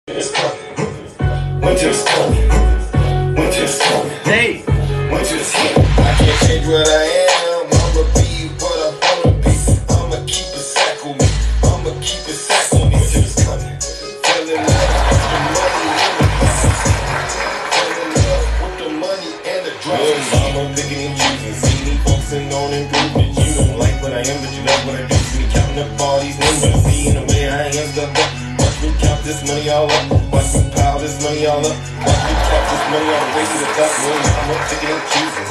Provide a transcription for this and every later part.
It's coming. Winter's coming. Winter's coming. Hey. Winter's here. I can't change what I am. I'ma be what I wanna be. I'ma keep it sack on me. I'ma keep it sack on me. Winter's coming. Fell in love with the money and the drugs. Fell in love with the money and the drugs. Mama picking and choosing. See me focusing on improvement. You don't like what I am, but you love what I do. See me counting up all these numbers. Seeing the way I am stuck up. Watch me count this money all up. Watch me pile this money all up. Watch me count this money all the way to the top. I'm up picking and choosing.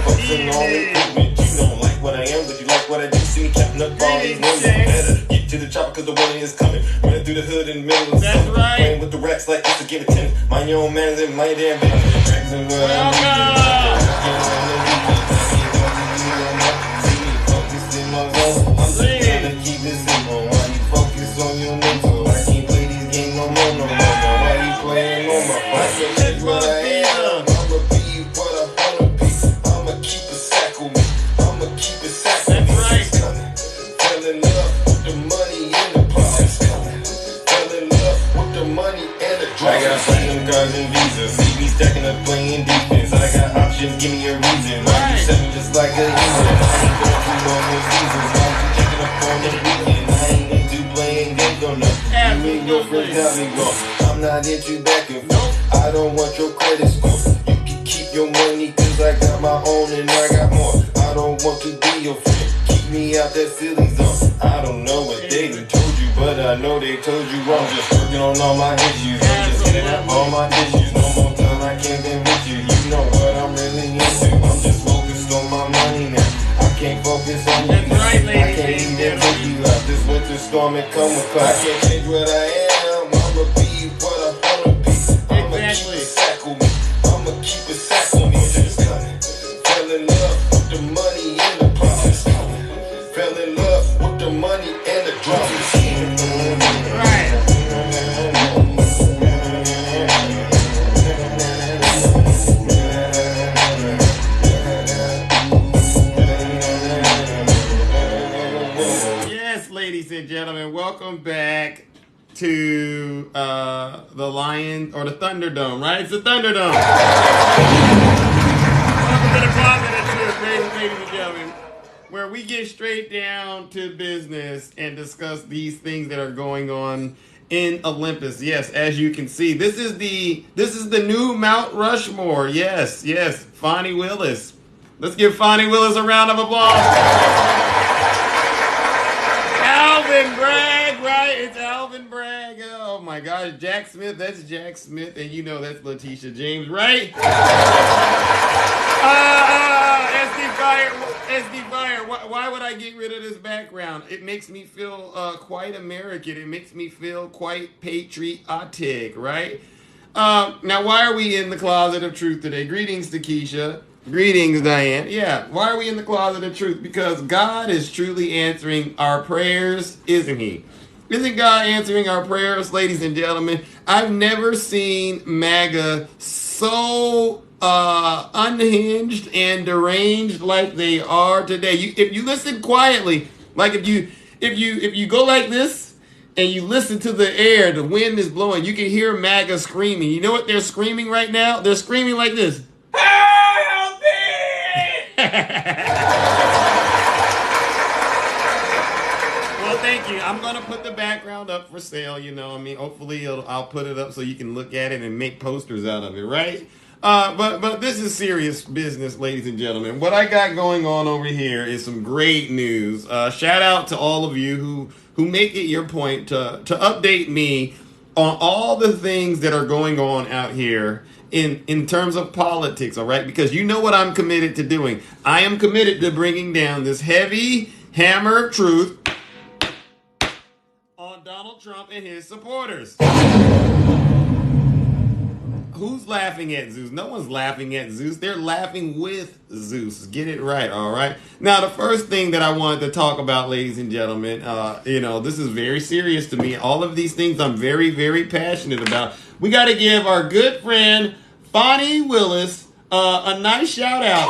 Focusing on improvement. You don't like what I am, but you like what I do. See me counting up all these numbers. Better get to the chopper cause the money is coming. Running through the hood in the middle of the summer. Right. Playing with the racks like this to give it 10. Mind your own manners and mind your damn business. Racks and what I'm see me focused in my zone. I'm just trying to keep it simple. Why you focus on your mental? I can't play these games no more, no more. Why you playing on my phone? I can't change what I am. I'ma be what I wanna be. I'ma keep it sack on me. I'ma keep it sack on me. That's right. Fell in love with the money and the problems coming. Fell in love with the money and the drugs. I got platinum cards and visas. See me stacking up playing defense. I got options, give me a reason. Why you set me just like a human? I ain't going through normal seasons. Why you checking up on the weekend? I ain't into playing games on no. You and your friends got me wrong. I'm not into back and forth. I don't want your credit score. You can keep your money cause I got my own and I got more. I don't want to be your friend. Keep me out that silly zone. I don't know what they done told you, but I know they told you wrong. Just working on all my issues. I'm just hitting up all my issues. No more time I can't been with you. You know what I'm really into. I'm just focused on my money now. I can't focus on you. That's right, ladies. I can't even take you out this winter storm and come with clouds. I can't change what I am. I'ma be what I wanna be. I'ma keep it sack on me. I'ma keep it sack on me. Winter's coming. Fell in love with the money and the problems coming. Fell in love with the money and the drugs. Right. Yes, ladies and gentlemen, welcome back to the Lion or the Thunderdome, right? It's the Thunderdome. Welcome to the Closet of Truth, ladies and gentlemen, where we get straight down to business and discuss these things that are going on in Olympus. Yes, as you can see, this is the new Mount Rushmore. Yes, Fani Willis. Let's give Fani Willis a round of applause. Alvin Bragg, right? It's Alvin Bragg. Oh my gosh, Jack Smith. That's Jack Smith, and you know that's Letitia James, right? SD Fire. Why would I get rid of this background? It makes me feel quite American. It makes me feel quite patriotic, right? Now, why are we in the Closet of Truth today? Greetings to Keisha. Greetings, Diane. Yeah, why are we in the Closet of Truth? Because God is truly answering our prayers, isn't he? Isn't God answering our prayers, ladies and gentlemen? I've never seen MAGA so unhinged and deranged like they are today. If you listen quietly, like if you go like this and you listen to the air, the wind is blowing, you can hear MAGA screaming. You know what they're screaming right now? They're screaming like this. Help me! Well, thank you. I'm gonna put the background up for sale. You know, I mean, hopefully I'll put it up so you can look at it and make posters out of it, right? But this is serious business, ladies and gentlemen. What I got going on over here is some great news. Shout out to all of you who make it your point to update me on all the things that are going on out here in terms of politics, all right? Because you know what I'm committed to doing. I am committed to bringing down this heavy hammer of truth on Donald Trump and his supporters. Who's laughing at Zeus? No one's laughing at Zeus. They're laughing with Zeus. Get it right, all right? Now, the first thing that I wanted to talk about, ladies and gentlemen, this is very serious to me. All of these things I'm very, very passionate about. We got to give our good friend, Fani Willis, a nice shout out.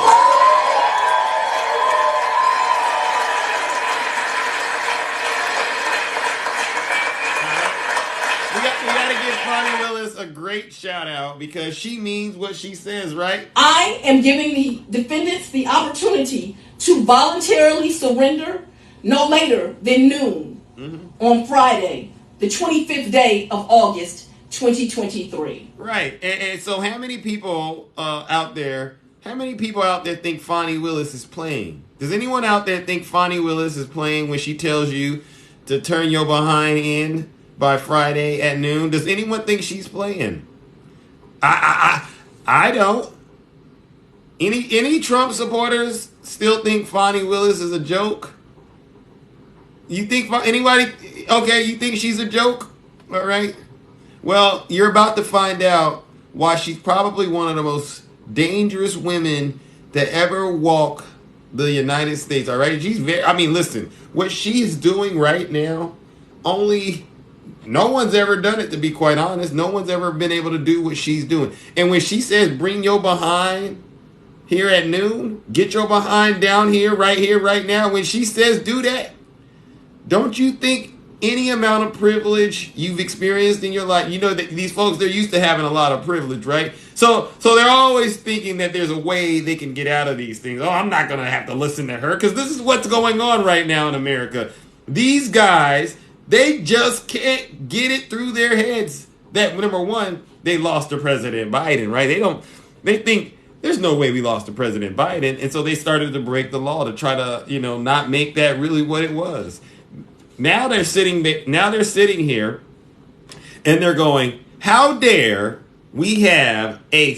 We got to give Fani Willis Willis a great shout out because she means what she says, right? I am giving the defendants the opportunity to voluntarily surrender no later than noon on Friday, the 25th day of August, 2023. Right. And so how many people out there think Fani Willis is playing? Does anyone out there think Fani Willis is playing when she tells you to turn your behind in by Friday at noon? Does anyone think she's playing? I don't. Any Trump supporters still think Fani Willis is a joke? You think anybody? Okay, you think she's a joke? All right. Well, you're about to find out why she's probably one of the most dangerous women to ever walk the United States. All right. Listen, what she's doing right now, no one's ever done it, to be quite honest. No one's ever been able to do what she's doing. And when she says, bring your behind here at noon, get your behind down here, right now. When she says do that, don't you think any amount of privilege you've experienced in your life, you know that these folks, they're used to having a lot of privilege, right? So they're always thinking that there's a way they can get out of these things. Oh, I'm not going to have to listen to her because this is what's going on right now in America. These guys, they just can't get it through their heads that, number one, they lost to President Biden, right? They think there's no way we lost to President Biden. And so they started to break the law to try to, not make that really what it was. Now they're sitting here and they're going, how dare we have a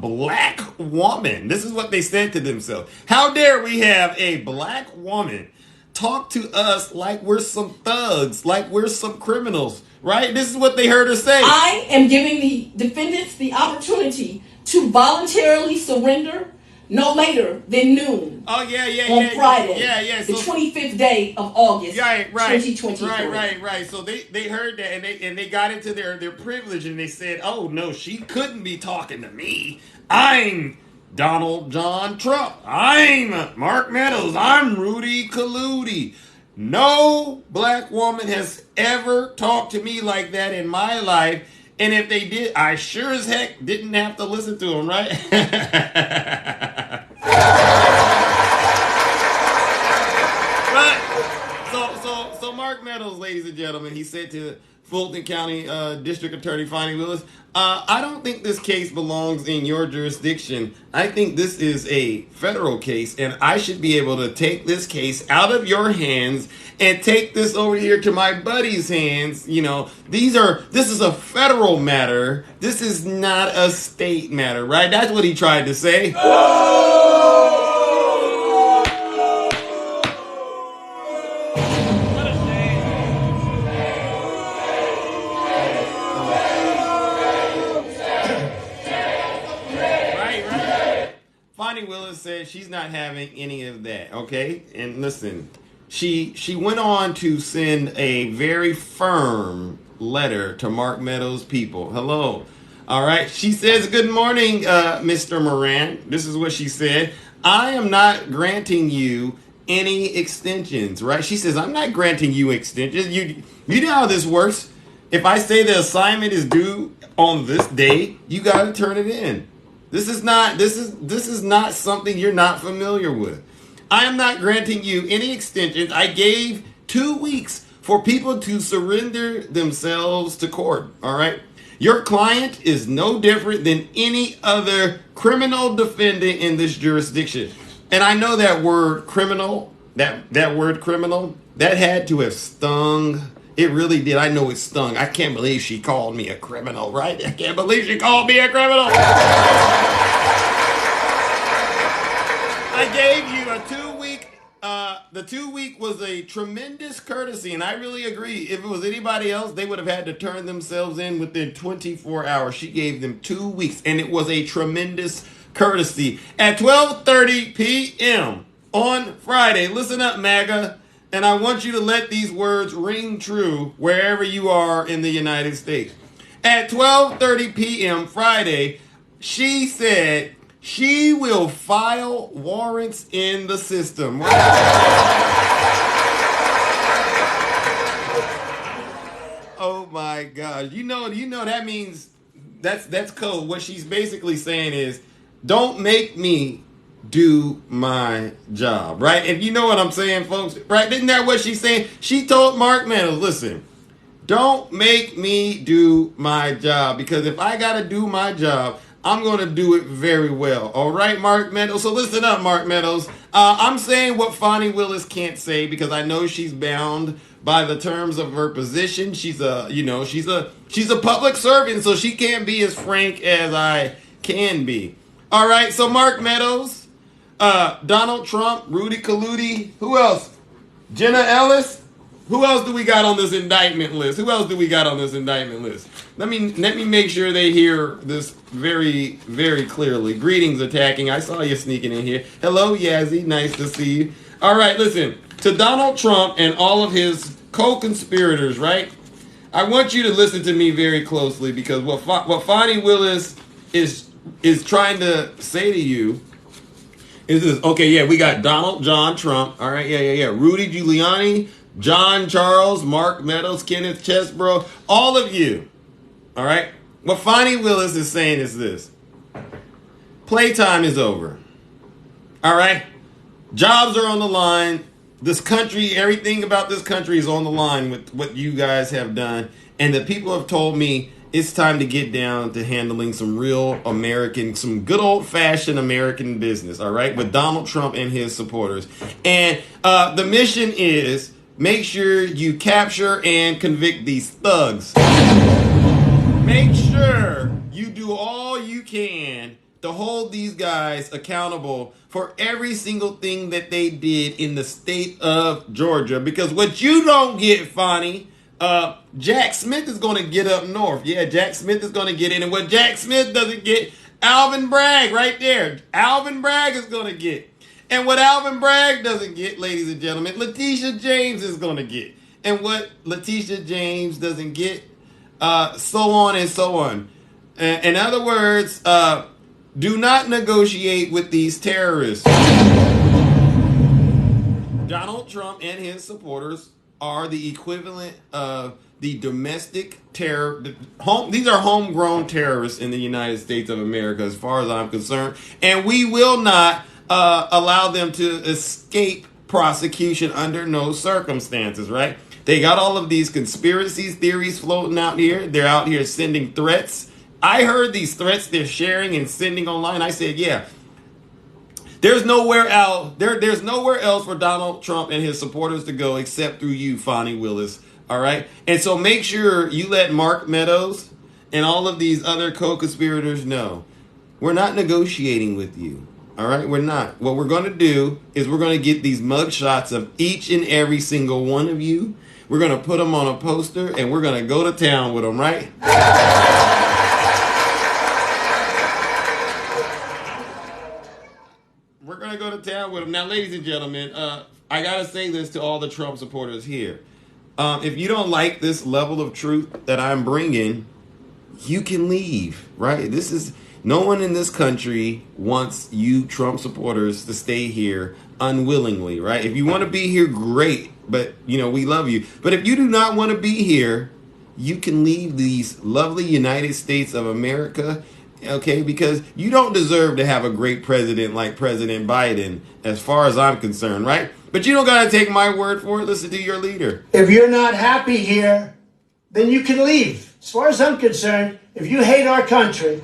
black woman? This is what they said to themselves. How dare we have a black woman talk to us like we're some thugs, like we're some criminals, right? This is what they heard her say. I am giving the defendants the opportunity to voluntarily surrender no later than noon. Oh, yeah. On Friday, the So, 25th day of August, right, 2023. Right. So they heard that and they got into their privilege and they said, oh, no, she couldn't be talking to me. I'm Donald John Trump. I'm Mark Meadows. I'm Rudy Kaludi. No black woman has ever talked to me like that in my life. And if they did, I sure as heck didn't have to listen to them, right? Right. So Mark Meadows, ladies and gentlemen, he said to Fulton County District Attorney Fani Willis, I don't think this case belongs in your jurisdiction. I think this is a federal case, and I should be able to take this case out of your hands and take this over here to my buddy's hands. This is a federal matter. This is not a state matter, right? That's what he tried to say. Fani Willis said she's not having any of that, okay? And listen, she went on to send a very firm letter to Mark Meadows' people. Hello. All right. She says, good morning, Mr. Moran. This is what she said. I am not granting you any extensions, right? She says, I'm not granting you extensions. You know how this works. If I say the assignment is due on this day, you got to turn it in. This is not something you're not familiar with. I am not granting you any extensions. I gave 2 weeks for people to surrender themselves to court. All right. Your client is no different than any other criminal defendant in this jurisdiction. And I know that word criminal, that word criminal, that had to have stung. It really did. I know it stung. I can't believe she called me a criminal, right? I can't believe she called me a criminal. I gave you a 2 week. The 2 week was a tremendous courtesy, and I really agree. If it was anybody else, they would have had to turn themselves in within 24 hours. She gave them 2 weeks, and it was a tremendous courtesy. At 12:30 p.m. on Friday, listen up, MAGA. And I want you to let these words ring true wherever you are in the United States. At 12:30 p.m. Friday, she said she will file warrants in the system. Oh Oh my gosh. You know that means that's code. What she's basically saying is, don't make me do my job, right? And you know what I'm saying, folks, right? Isn't that what she's saying? She told Mark Meadows, listen, don't make me do my job, because if I got to do my job, I'm going to do it very well. All right, Mark Meadows. So listen up, Mark Meadows. I'm saying what Fani Willis can't say because I know she's bound by the terms of her position. She's a public servant, so she can't be as frank as I can be. All right, so Mark Meadows, Donald Trump, Rudy Kaludi, who else? Jenna Ellis. Who else do we got on this indictment list? Let me make sure they hear this very, very clearly. Greetings, attacking. I saw you sneaking in here. Hello, Yazzie. Nice to see you. All right, listen. To Donald Trump and all of his co-conspirators, right? I want you to listen to me very closely, because what Fani Willis is trying to say to you is this. Okay, yeah, we got Donald John Trump. All right, yeah. Rudy Giuliani, John Charles, Mark Meadows, Kenneth Chesbrough, all of you. All right? What Fani Willis is saying is this. Playtime is over. All right? Jobs are on the line. This country, everything about this country is on the line with what you guys have done. And the people have told me it's time to get down to handling some real American, some good old-fashioned American business, all right, with Donald Trump and his supporters. And the mission is, make sure you capture and convict these thugs. Make sure you do all you can to hold these guys accountable for every single thing that they did in the state of Georgia. Because what you don't get, Fani, Jack Smith is going to get up north. Yeah, Jack Smith is going to get in. And what Jack Smith doesn't get, Alvin Bragg right there. Alvin Bragg is going to get. And what Alvin Bragg doesn't get, ladies and gentlemen, Letitia James is going to get. And what Letitia James doesn't get, so on and so on. In other words, do not negotiate with these terrorists. Donald Trump and his supporters are the equivalent of the domestic terror. These are homegrown terrorists in the United States of America, as far as I'm concerned. And we will not allow them to escape prosecution under no circumstances, right? They got all of these conspiracy theories floating out here. They're out here sending threats. I heard these threats they're sharing and sending online. I said, yeah, there's nowhere else. There's nowhere else for Donald Trump and his supporters to go except through you, Fani Willis. All right. And so make sure you let Mark Meadows and all of these other co-conspirators know we're not negotiating with you. All right, we're not. What we're going to do is we're going to get these mug shots of each and every single one of you. We're going to put them on a poster, and we're going to go to town with them, right? We're going to go to town with them. Now, ladies and gentlemen, I got to say this to all the Trump supporters here. If you don't like this level of truth that I'm bringing, you can leave, right? No one in this country wants you Trump supporters to stay here unwillingly, right? If you want to be here, great, but, we love you. But if you do not want to be here, you can leave these lovely United States of America, okay? Because you don't deserve to have a great president like President Biden, as far as I'm concerned, right? But you don't got to take my word for it. Listen to your leader. If you're not happy here, then you can leave. As far as I'm concerned, if you hate our country,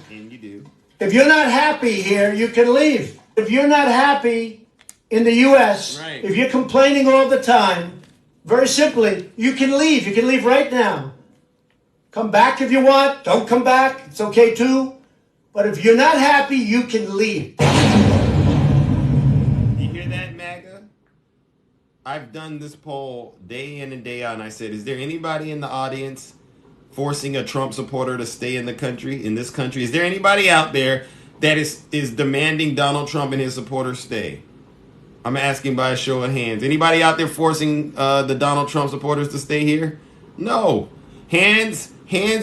if you're not happy here, you can leave. If you're not happy in the U.S., right, if you're complaining all the time, very simply, you can leave. You can leave right now. Come back if you want. Don't come back. It's okay too. But if you're not happy, you can leave. You hear that, MAGA? I've done this poll day in and day out, and I said, is there anybody in the audience forcing a Trump supporter to stay in this country? Is there anybody out there that is demanding Donald Trump and his supporters stay? I'm asking by a show of hands. Anybody out there forcing the Donald Trump supporters to stay here? No. Hands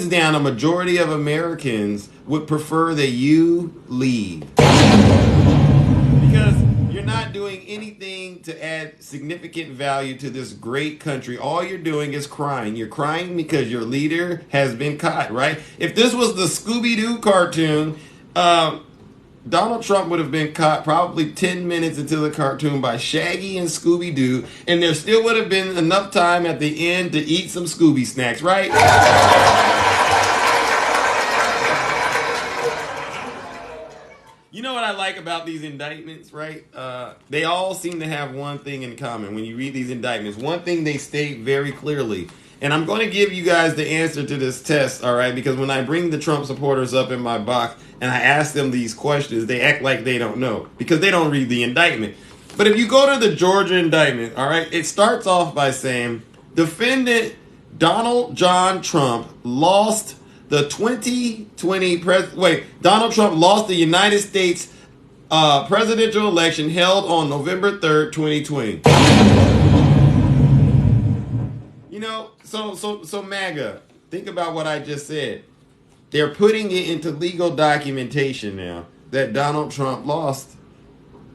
down, a majority of Americans would prefer that you leave. Because you're not doing anything to add significant value to this great country. All you're doing is crying. You're crying because your leader has been caught, right? If this was the Scooby-Doo cartoon, Donald Trump would have been caught probably 10 minutes into the cartoon by Shaggy and Scooby-Doo, and there still would have been enough time at the end to eat some Scooby snacks, right? You know what I like about these indictments, right? They all seem to have one thing in common when you read these indictments. One thing they state very clearly. And I'm going to give you guys the answer to this test, all right? Because when I bring the Trump supporters up in my box and I ask them these questions, they act like they don't know because they don't read the indictment. But if you go to the Georgia indictment, all right, it starts off by saying, defendant Donald John Trump lost the 2020 Donald Trump lost the United States presidential election held on November 3rd, 2020. You know, so MAGA, think about what I just said. They're putting it into legal documentation now that Donald Trump lost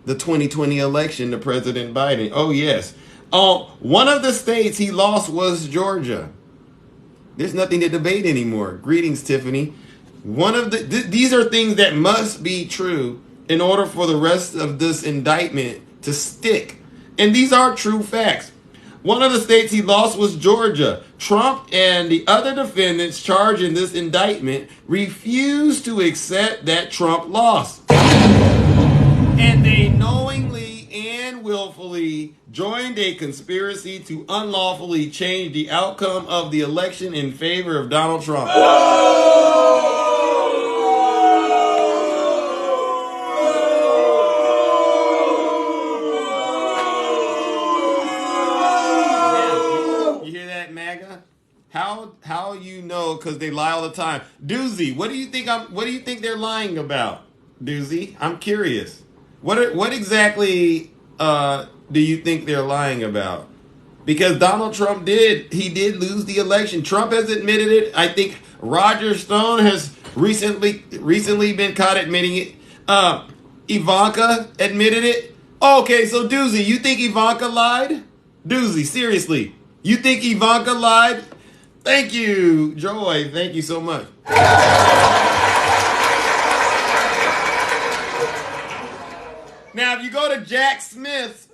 the 2020 election to President Biden. Oh, yes. One of the states he lost was Georgia. There's nothing to debate anymore. Greetings, Tiffany. These are things that must be true in order for the rest of this indictment to stick. And these are true facts. One of the states he lost was Georgia. Trump and the other defendants charged in this indictment refused to accept that Trump lost. And they knowingly and willfully joined a conspiracy to unlawfully change the outcome of the election in favor of Donald Trump. You hear that, MAGA? How you know? Because they lie all the time. Doozy, what do you think they're lying about? Doozy, I'm curious. What exactly do you think they're lying about? Because Donald Trump did lose the election. Trump has admitted it. I think Roger Stone has recently been caught admitting it. Ivanka admitted it. Okay, so Doozy, you think Ivanka lied? Doozy, seriously, you think Ivanka lied? Thank you, Joy. Thank you so much. Now, if you go to Jack Smith's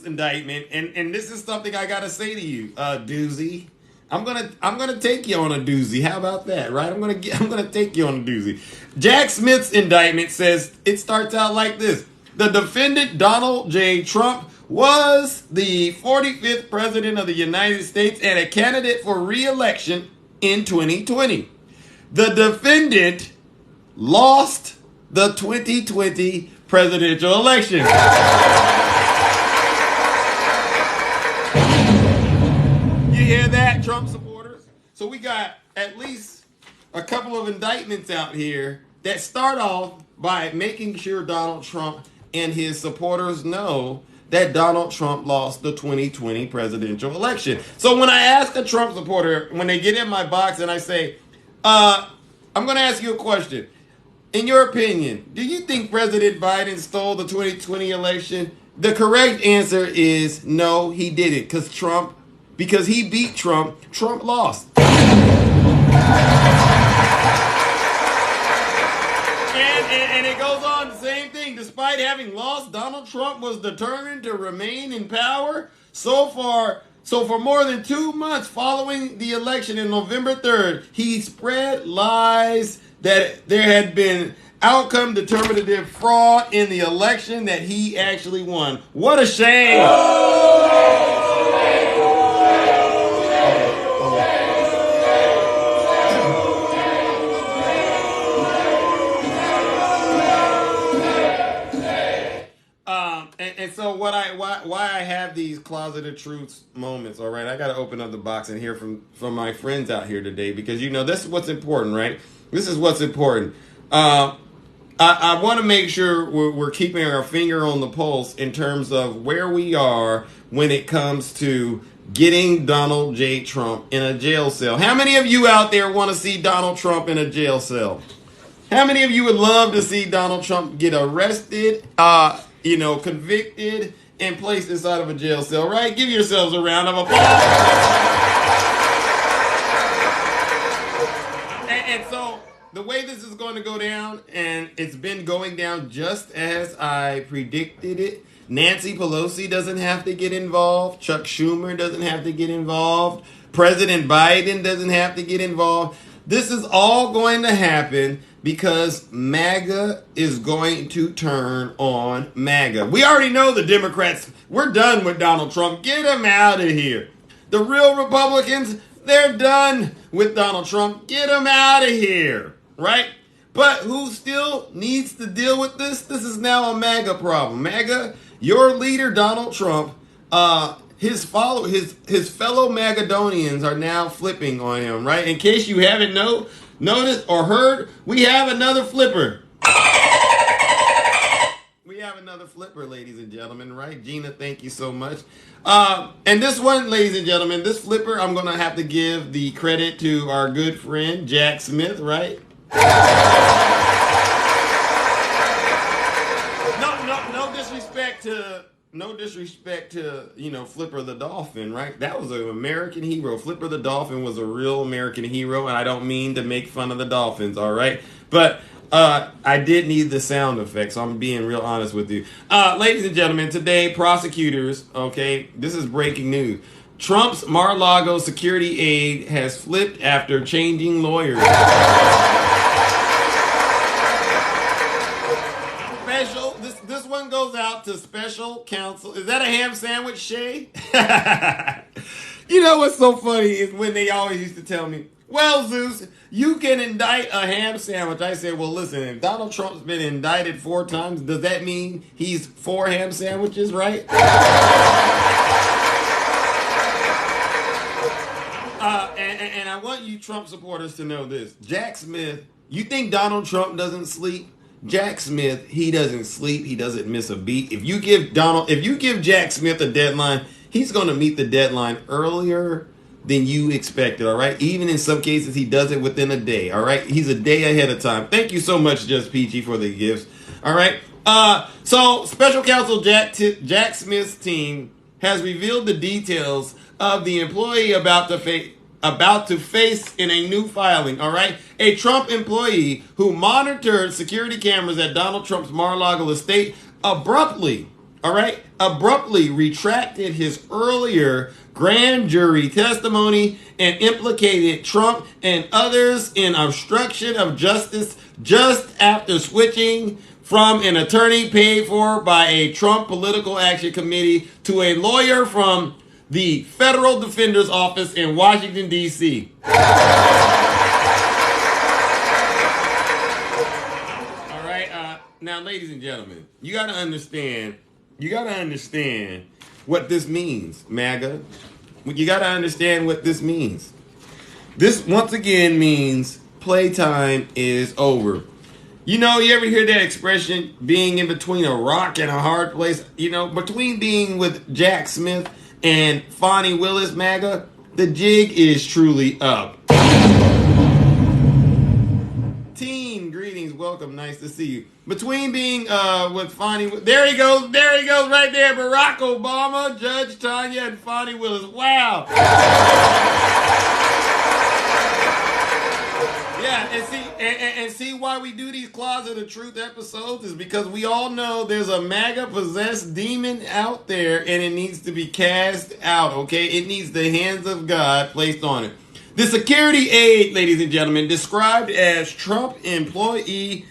indictment, and this is something I gotta say to you, Doozy, I'm gonna take you on a doozy. How about that, right? I'm gonna take you on a doozy. Jack Smith's indictment says it starts out like this: the defendant Donald J. Trump was the 45th president of the United States and a candidate for re-election in 2020. The defendant lost the 2020 presidential election. You hear that, Trump supporters? So we got at least a couple of indictments out here that start off by making sure Donald Trump and his supporters know that Donald Trump lost the 2020 presidential election. So when I ask a Trump supporter, when they get in my box and I say, I'm going to ask you a question. In your opinion, do you think President Biden stole the 2020 election? The correct answer is no, he didn't. Because he beat Trump, Trump lost. And it goes on the same thing. Despite having lost, Donald Trump was determined to remain in power. So for more than 2 months following the election in November 3rd, he spread lies that there had been outcome determinative fraud in the election that he actually won. What a shame. And so why I have these closeted truths moments, all right? I got to open up the box and hear from my friends out here today because, you know, this is what's important, right? This is what's important. I want to make sure we're keeping our finger on the pulse in terms of where we are when it comes to getting Donald J. Trump in a jail cell. How many of you out there want to see Donald Trump in a jail cell? How many of you would love to see Donald Trump get arrested, convicted, and placed inside of a jail cell, right? Give yourselves a round of applause. And so the way this is going to go down, and it's been going down just as I predicted it. Nancy Pelosi doesn't have to get involved. Chuck Schumer doesn't have to get involved. President Biden doesn't have to get involved. This is all going to happen because MAGA is going to turn on MAGA. We already know the Democrats, we're done with Donald Trump. Get him out of here. The real Republicans, they're done with Donald Trump. Get him out of here, right? But who still needs to deal with this? This is now a MAGA problem. MAGA, your leader, Donald Trump, his fellow Magadonians are now flipping on him, right? In case you haven't noticed or heard, we have another flipper. We have another flipper, ladies and gentlemen, right? Gina, thank you so much. And this one, ladies and gentlemen, this flipper, I'm going to have to give the credit to our good friend, Jack Smith, right? No disrespect to, Flipper the Dolphin, right? That was an American hero. Flipper the Dolphin was a real American hero, and I don't mean to make fun of the Dolphins, all right? But I did need the sound effect, so I'm being real honest with you. Ladies and gentlemen, today, prosecutors, okay, this is breaking news. Trump's Mar-a-Lago security aide has flipped after changing lawyers. This one goes out to special counsel. Is that a ham sandwich, Shay? You know what's so funny is when they always used to tell me, well, Zeus, you can indict a ham sandwich. I say, well, listen, if Donald Trump's been indicted 4 times, does that mean he's 4 ham sandwiches, right? And I want you Trump supporters to know this. Jack Smith, you think Donald Trump doesn't sleep? Jack Smith, he doesn't sleep. He doesn't miss a beat. If you give Jack Smith a deadline, he's going to meet the deadline earlier than you expected, all right? Even in some cases, he does it within a day, all right? He's a day ahead of time. Thank you so much, Just Peachy, for the gifts, all right? So special counsel Jack Smith's team has revealed the details of the employee about to face in a new filing, all right? A Trump employee who monitored security cameras at Donald Trump's Mar-a-Lago estate abruptly retracted his earlier grand jury testimony and implicated Trump and others in obstruction of justice just after switching from an attorney paid for by a Trump Political Action Committee to a lawyer from the Federal Defender's Office in Washington, D.C. All right, now, ladies and gentlemen, you got to understand what this means, MAGA. You got to understand what this means. This, once again, means playtime is over. You ever hear that expression, being in between a rock and a hard place? Between being with Jack Smith and Fani Willis, MAGA, the jig is truly up. Team, greetings, welcome, nice to see you. Between being with Fani, there he goes right there, Barack Obama, Judge Tanya, and Fani Willis. Wow. Yeah, and see why we do these Closet of Truth episodes is because we all know there's a MAGA-possessed demon out there and it needs to be cast out, okay? It needs the hands of God placed on it. The security aide, ladies and gentlemen, described as Trump employee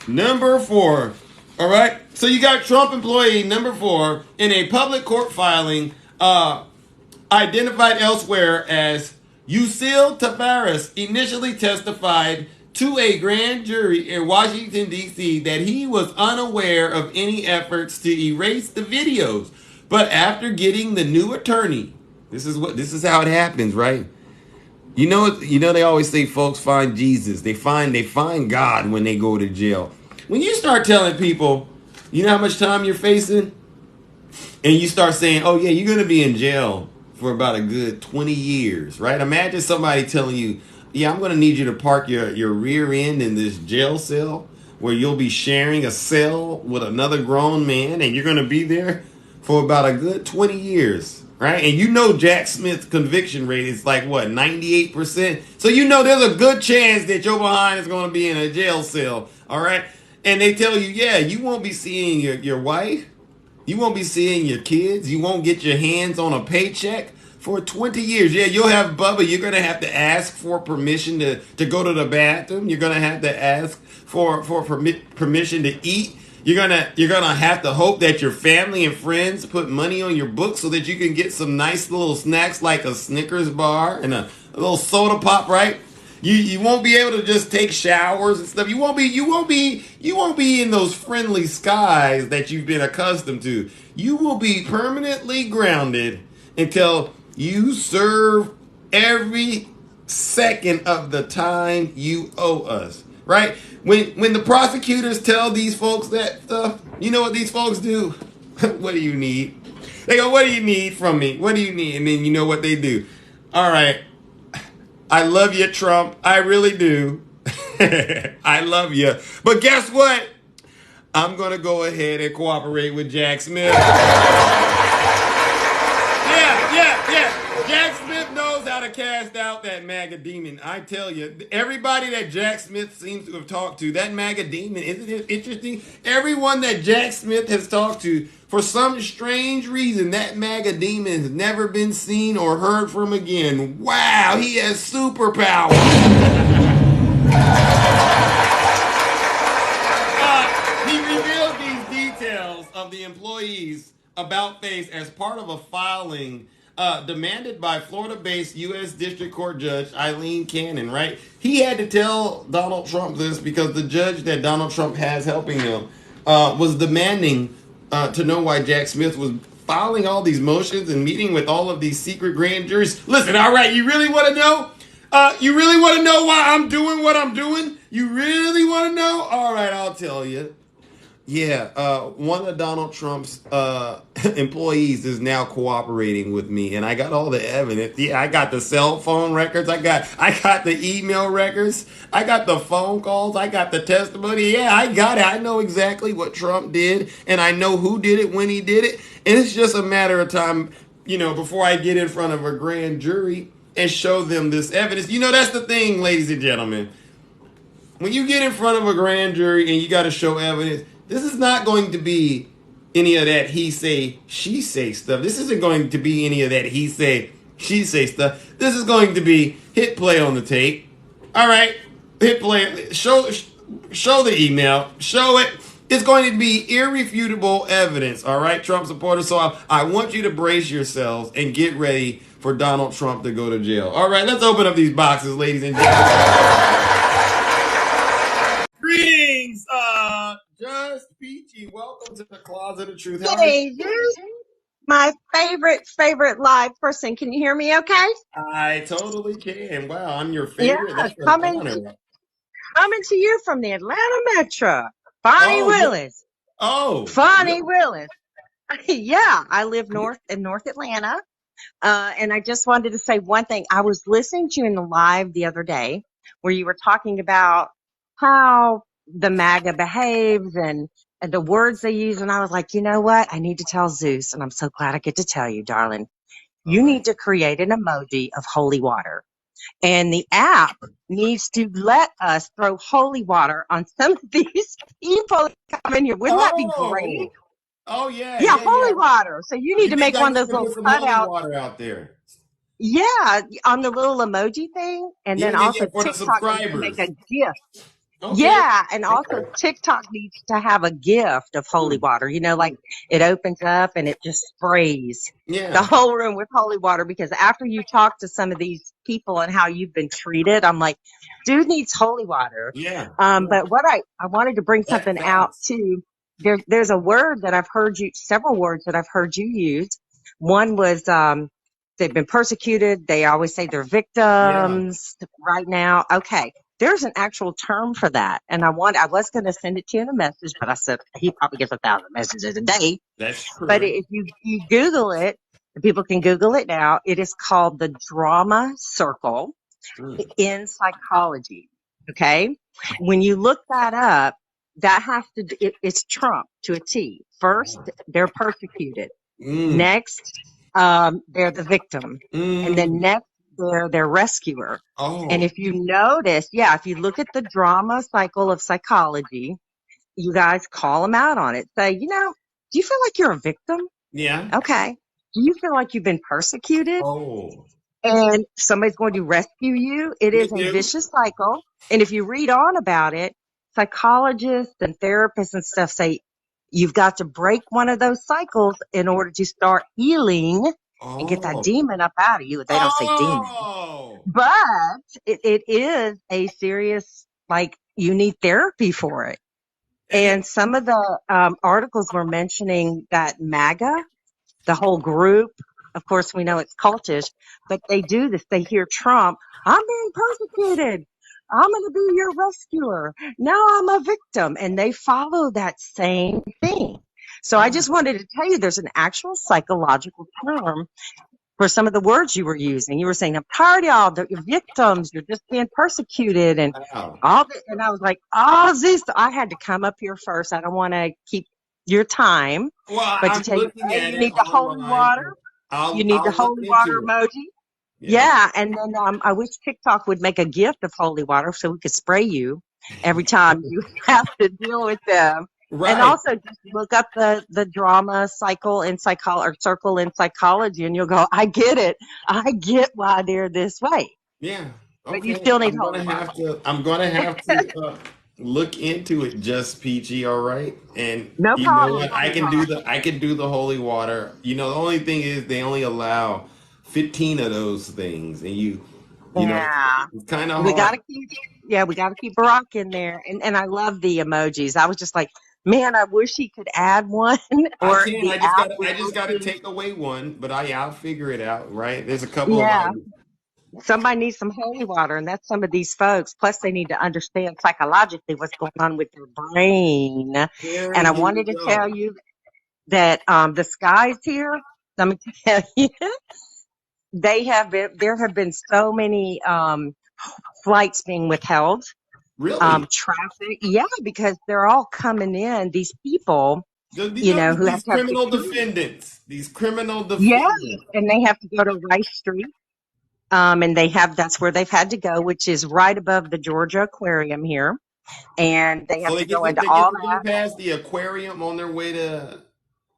number 4, all right? So you got Trump employee number 4 in a public court filing identified elsewhere as Yuscil Tavares initially testified to a grand jury in Washington, D.C. that he was unaware of any efforts to erase the videos. But after getting the new attorney, this is how it happens, right? You know they always say folks find Jesus. They find God when they go to jail. When you start telling people, you know how much time you're facing? And you start saying, oh yeah, you're going to be in jail for about a good 20 years, right? Imagine somebody telling you, Yeah, I'm gonna need you to park your rear end in this jail cell where you'll be sharing a cell with another grown man, and you're gonna be there for about a good 20 years, right? And you know Jack Smith's conviction rate is like what, 98%. So you know there's a good chance that your behind is gonna be in a jail cell, all right? And they tell you, yeah, you won't be seeing your wife, you won't be seeing your kids. You won't get your hands on a paycheck for 20 years. Yeah, you'll have Bubba. You're going to have to ask for permission to go to the bathroom. You're going to have to ask for permission to eat. You're gonna have to hope that your family and friends put money on your book so that you can get some nice little snacks like a Snickers bar and a little soda pop, right? You won't be able to just take showers and stuff. You won't be in those friendly skies that you've been accustomed to. You will be permanently grounded until you serve every second of the time you owe us. Right? When the prosecutors tell these folks that stuff, you know what these folks do? What do you need? They go, what do you need from me? What do you need? And then you know what they do. All right. I love you, Trump. I really do. I love you. But guess what? I'm going to go ahead and cooperate with Jack Smith. Yeah. Jack Smith knows how to cast out that MAGA demon. I tell you, everybody that Jack Smith seems to have talked to, that MAGA demon, isn't it interesting? Everyone that Jack Smith has talked to, for some strange reason, that MAGA demon has never been seen or heard from again. Wow, he has superpowers. He revealed these details of the employees about face as part of a filing demanded by Florida-based U.S. District Court Judge Eileen Cannon, right? He had to tell Donald Trump this because the judge that Donald Trump has helping him was demanding to know why Jack Smith was filing all these motions and meeting with all of these secret grand juries. Listen, all right, you really want to know? You really want to know why I'm doing what I'm doing? You really want to know? All right, I'll tell you. Yeah, one of Donald Trump's employees is now cooperating with me, and I got all the evidence. Yeah, I got the cell phone records. I got the email records. I got the phone calls. I got the testimony. Yeah, I got it. I know exactly what Trump did, and I know who did it when he did it. And it's just a matter of time, before I get in front of a grand jury and show them this evidence. That's the thing, ladies and gentlemen. When you get in front of a grand jury and you got to show evidence, this is not going to be any of that he say, she say stuff. This isn't going to be any of that he say, she say stuff. This is going to be hit play on the tape. All right, hit play. Show the email. Show it. It's going to be irrefutable evidence. All right, Trump supporters. So I want you to brace yourselves and get ready for Donald Trump to go to jail. All right, let's open up these boxes, ladies and gentlemen. Greetings, Just Peachy. Welcome to the Closet of Truth. How are Hey, you? there's my favorite live person. Can you hear me okay? I totally can. Wow, I'm your Yeah, favorite. That's an coming honor. coming to you from the Atlanta Metro. Fani Oh, yeah. Willis. Oh, yeah. Fani Willis. Yeah, I live in North Atlanta. And I just wanted to say one thing. I was listening to you in the live the other day where you were talking about how the MAGA behaves and the words they use. And I was like, you know what? I need to tell Zeus. And I'm so glad I get to tell you, darling. All You right. need to create an emoji of holy water. And the app needs to let us throw holy water on some of these people that come in here. Wouldn't that be great? Oh, yeah, Yeah, yeah, yeah. holy water. So you need You to think make I one of need those to little put some holy cutouts. water out there? Yeah, on the little emoji thing. And Yeah, then yeah, yeah, also for the TikTok needs to make subscribers. a GIF. Okay. Yeah, and also Okay. TikTok needs to have a gift of holy water. Like it opens up and it just sprays the Yeah. whole room with holy water. Because after you talk to some of these people and how you've been treated, I'm like, dude needs holy water. Yeah. Yeah. But what I wanted to bring That something out facts. too. There's a word that I've heard several words that I've heard you use. One was they've been persecuted. They always say they're Yeah. victims right now. Okay. There's an actual term for that. And I was going to send it to you in a message, but I said he probably gets 1,000 messages a day. That's But true. if you Google it, people can Google it now. It is called the drama circle. Mm. in psychology. Okay. When you look that up, that has to, it's Trump to a T. First, they're persecuted. Mm. Next, they're the victim. And then Mm. next, they're their rescuer. And Oh. if you notice, yeah, if you look at the drama cycle of psychology, you guys call them out on it. Say, do you feel like you're a victim? Yeah. Okay. Do you feel like you've been persecuted Oh. and somebody's going to rescue you? It You is a do? vicious cycle. And if you read on about it, psychologists and therapists and stuff say you've got to break one of those cycles in order to start healing and get that Oh. demon up out of you. They don't say demon, Oh. but it is a serious, like, you need therapy for it. And And some of the articles were mentioning that MAGA, the whole group, of course, we know it's cultish, but they do this. They hear Trump, I'm being persecuted. I'm going to be your rescuer. Now I'm a victim. And they follow that same thing. So I just wanted to tell you there's an actual psychological term for some of the words you were using. You were saying, I'm tired of y'all, you're victims, you're just being persecuted and wow. all that. And I was like, oh, this, I had to come up here first. I don't want to keep your time, Well, but to I'm tell you, looking hey, at you it need the holy online. water. You I'll need the I'll look holy water into it. emoji. Yeah. Yeah. And then I wish TikTok would make a gift of holy water so we could spray you every time you have to deal with them. And Right. also just look up the drama cycle in psychology or circle in psychology and you'll go, I get it. I get why they're this way. Yeah. But you Okay. still need holy water. I'm gonna have to look into it, just peachy, all right? And No you know problem, what? sweetheart. I can do the holy water. The only thing is they only allow 15 of those things, and Yeah. it's kind of We hard. gotta keep Barack in there. And I love the emojis. I was just like, man, I wish he could add one I or can. the app would I just look gotta good. take away one, but I'll figure it out, right? There's a couple of Yeah. Somebody needs some holy water, and that's some of these folks. Plus, they need to understand psychologically what's going on with their brain. And Karen, I here you wanted to tell go. you that the skies here, let me tell you, there have been so many flights being withheld, Really? traffic. Yeah, because they're all coming in, these people, who have These to have criminal security. defendants. These criminal Yeah, defendants. and they have to go to Rice Street. And that's where they've had to go, which is right above the Georgia Aquarium here. And they have So to go into they get all to go past the aquarium on their way to.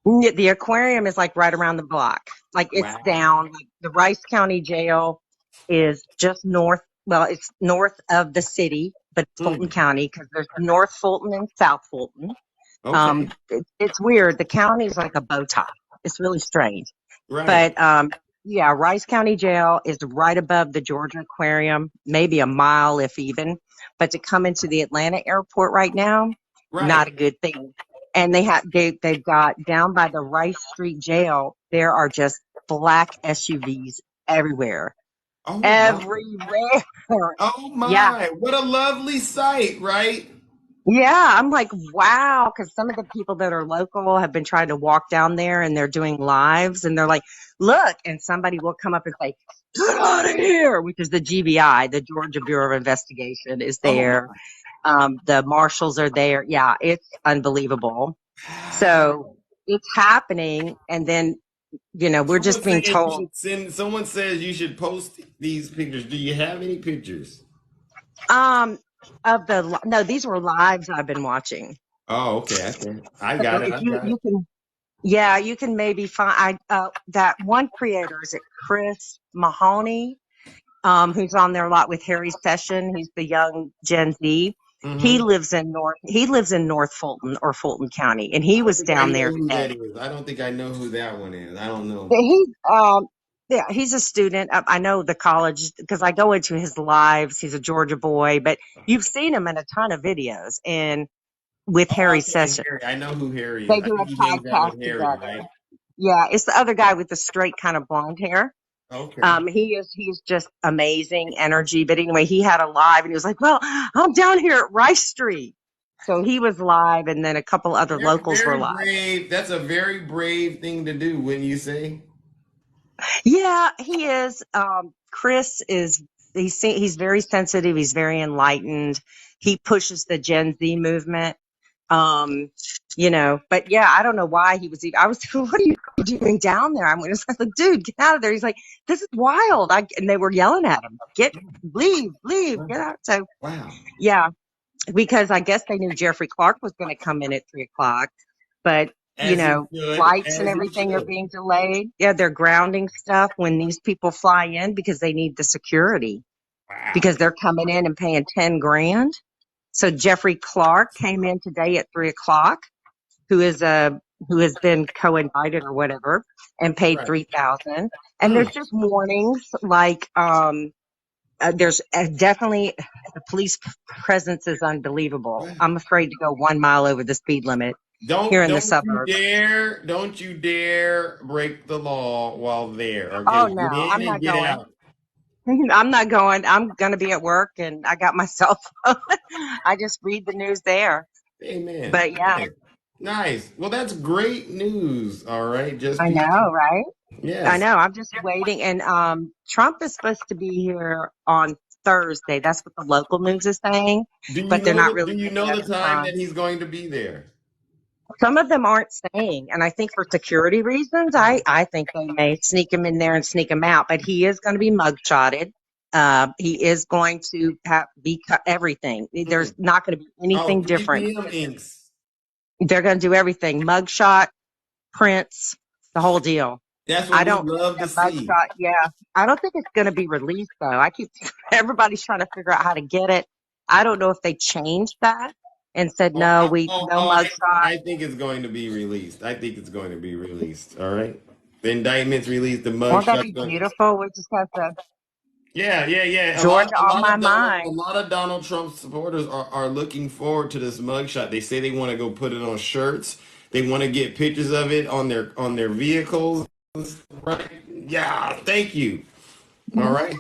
that. The aquarium is like right around the block. Like it's Wow. down, like the Rice County Jail is just north. Well, it's north of the city, but it's Fulton Mm, County because there's North Fulton and South Fulton. okay. It's weird. The county is like a bow tie. It's really strange. Right. But yeah, Rice County Jail is right above the Georgia Aquarium, maybe a mile if even. But to come into the Atlanta airport right now, not Right. a good thing. And they've got down by the Rice Street Jail, there are just black SUVs everywhere. Oh my. Everywhere. Oh Yeah. my. What a lovely sight, right? Yeah, I'm like, wow, because some of the people that are local have been trying to walk down there and they're doing lives and they're like, look, and somebody will come up and say, get out of here, which is the GBI, the Georgia Bureau of Investigation is Oh there. my. The marshals are there. Yeah, it's unbelievable. So it's happening. And then, we're just being told, Someone says you should post these pictures. Do you have any pictures? um, no, these were lives I've been watching. Oh, okay. I So got it. if I got it. you can, yeah, you can maybe find that one creator. Is it Chris Mahoney? Who's on there a lot with Harry Session. He's the young Gen Z. He Mm-hmm. lives in North Fulton or Fulton County, and I he don't was think I down know there who that today. is. I don't think I know who that one is. I don't know. But yeah, he's a student. I know the college because I go into his lives. He's a Georgia boy, but you've seen him in a ton of videos and with Oh, Harry okay, Session. Harry. I know who Harry is. They I do think he a hangs out podcast with Harry, together. right? Yeah, it's the other guy with the straight kind of blonde hair. Okay. He's just amazing energy. But anyway, he had a live and he was like, well, I'm down here at Rice Street. So he was live and then a couple other locals were Very live. brave. That's a very brave thing to do, wouldn't you say? Yeah, he is. Chris is he's very sensitive. He's very enlightened. He pushes the Gen Z movement. Um, but yeah, I don't know why he was. I was, what are you doing down there? I was like, dude, get out of there. He's like, this is wild. And they were yelling at him, leave, get out. So Wow. yeah, because I guess they knew Jeffrey Clark was going to come in at 3 o'clock, but As he should. flights and As he everything are should. being delayed. Yeah, they're grounding stuff when these people fly in because they need the security Wow. because they're coming in and paying 10 grand. So Jeffrey Clark came in today at 3 o'clock, who has been co-indicted or whatever, and paid Right. 3,000. And there's Mm. just warnings like there's definitely the police presence is unbelievable. Wow. I'm afraid to go 1 mile over the speed limit here in the suburbs. Don't you dare break the law while there. Oh Okay, no, get in I'm and not get going. out. I'm not going. I'm going to be at work and I got my cell phone. I just read the news there. Amen. But yeah, Nice. Nice. Well, that's great news. All right, just I peachy. know, right? I Yes. know. I'm just waiting. And Trump is supposed to be here on Thursday. That's what the local news is saying, but they're not Do really you giving know us the a time time. that he's going to be there? Some of them aren't staying, and I think for security reasons, I think they may sneak him in there and sneak him out. But he is going to be mugshotted. He is going to everything. Mm. There's not going to be Oh, anything 3 different. p.m. inks. They're going to do everything: mugshot, prints, the whole deal. That's I what we don't love to that see. mugshot. Yeah, I don't think it's going to be released though. I keep everybody's trying to figure out how to get it. I don't know if they changed that and said Oh, no, I, we oh, no oh, mugshot. I think it's going to be released. I think it's going to be released. All right. The indictment's released. The Won't that mugshot's be going. beautiful? We just have to Yeah, yeah, yeah. Georgia on my A mind. lot of Donald Trump supporters are looking forward to this mugshot. They say they want to go put it on shirts. They want to get pictures of it on their vehicles. Right? Yeah. Thank you. All right.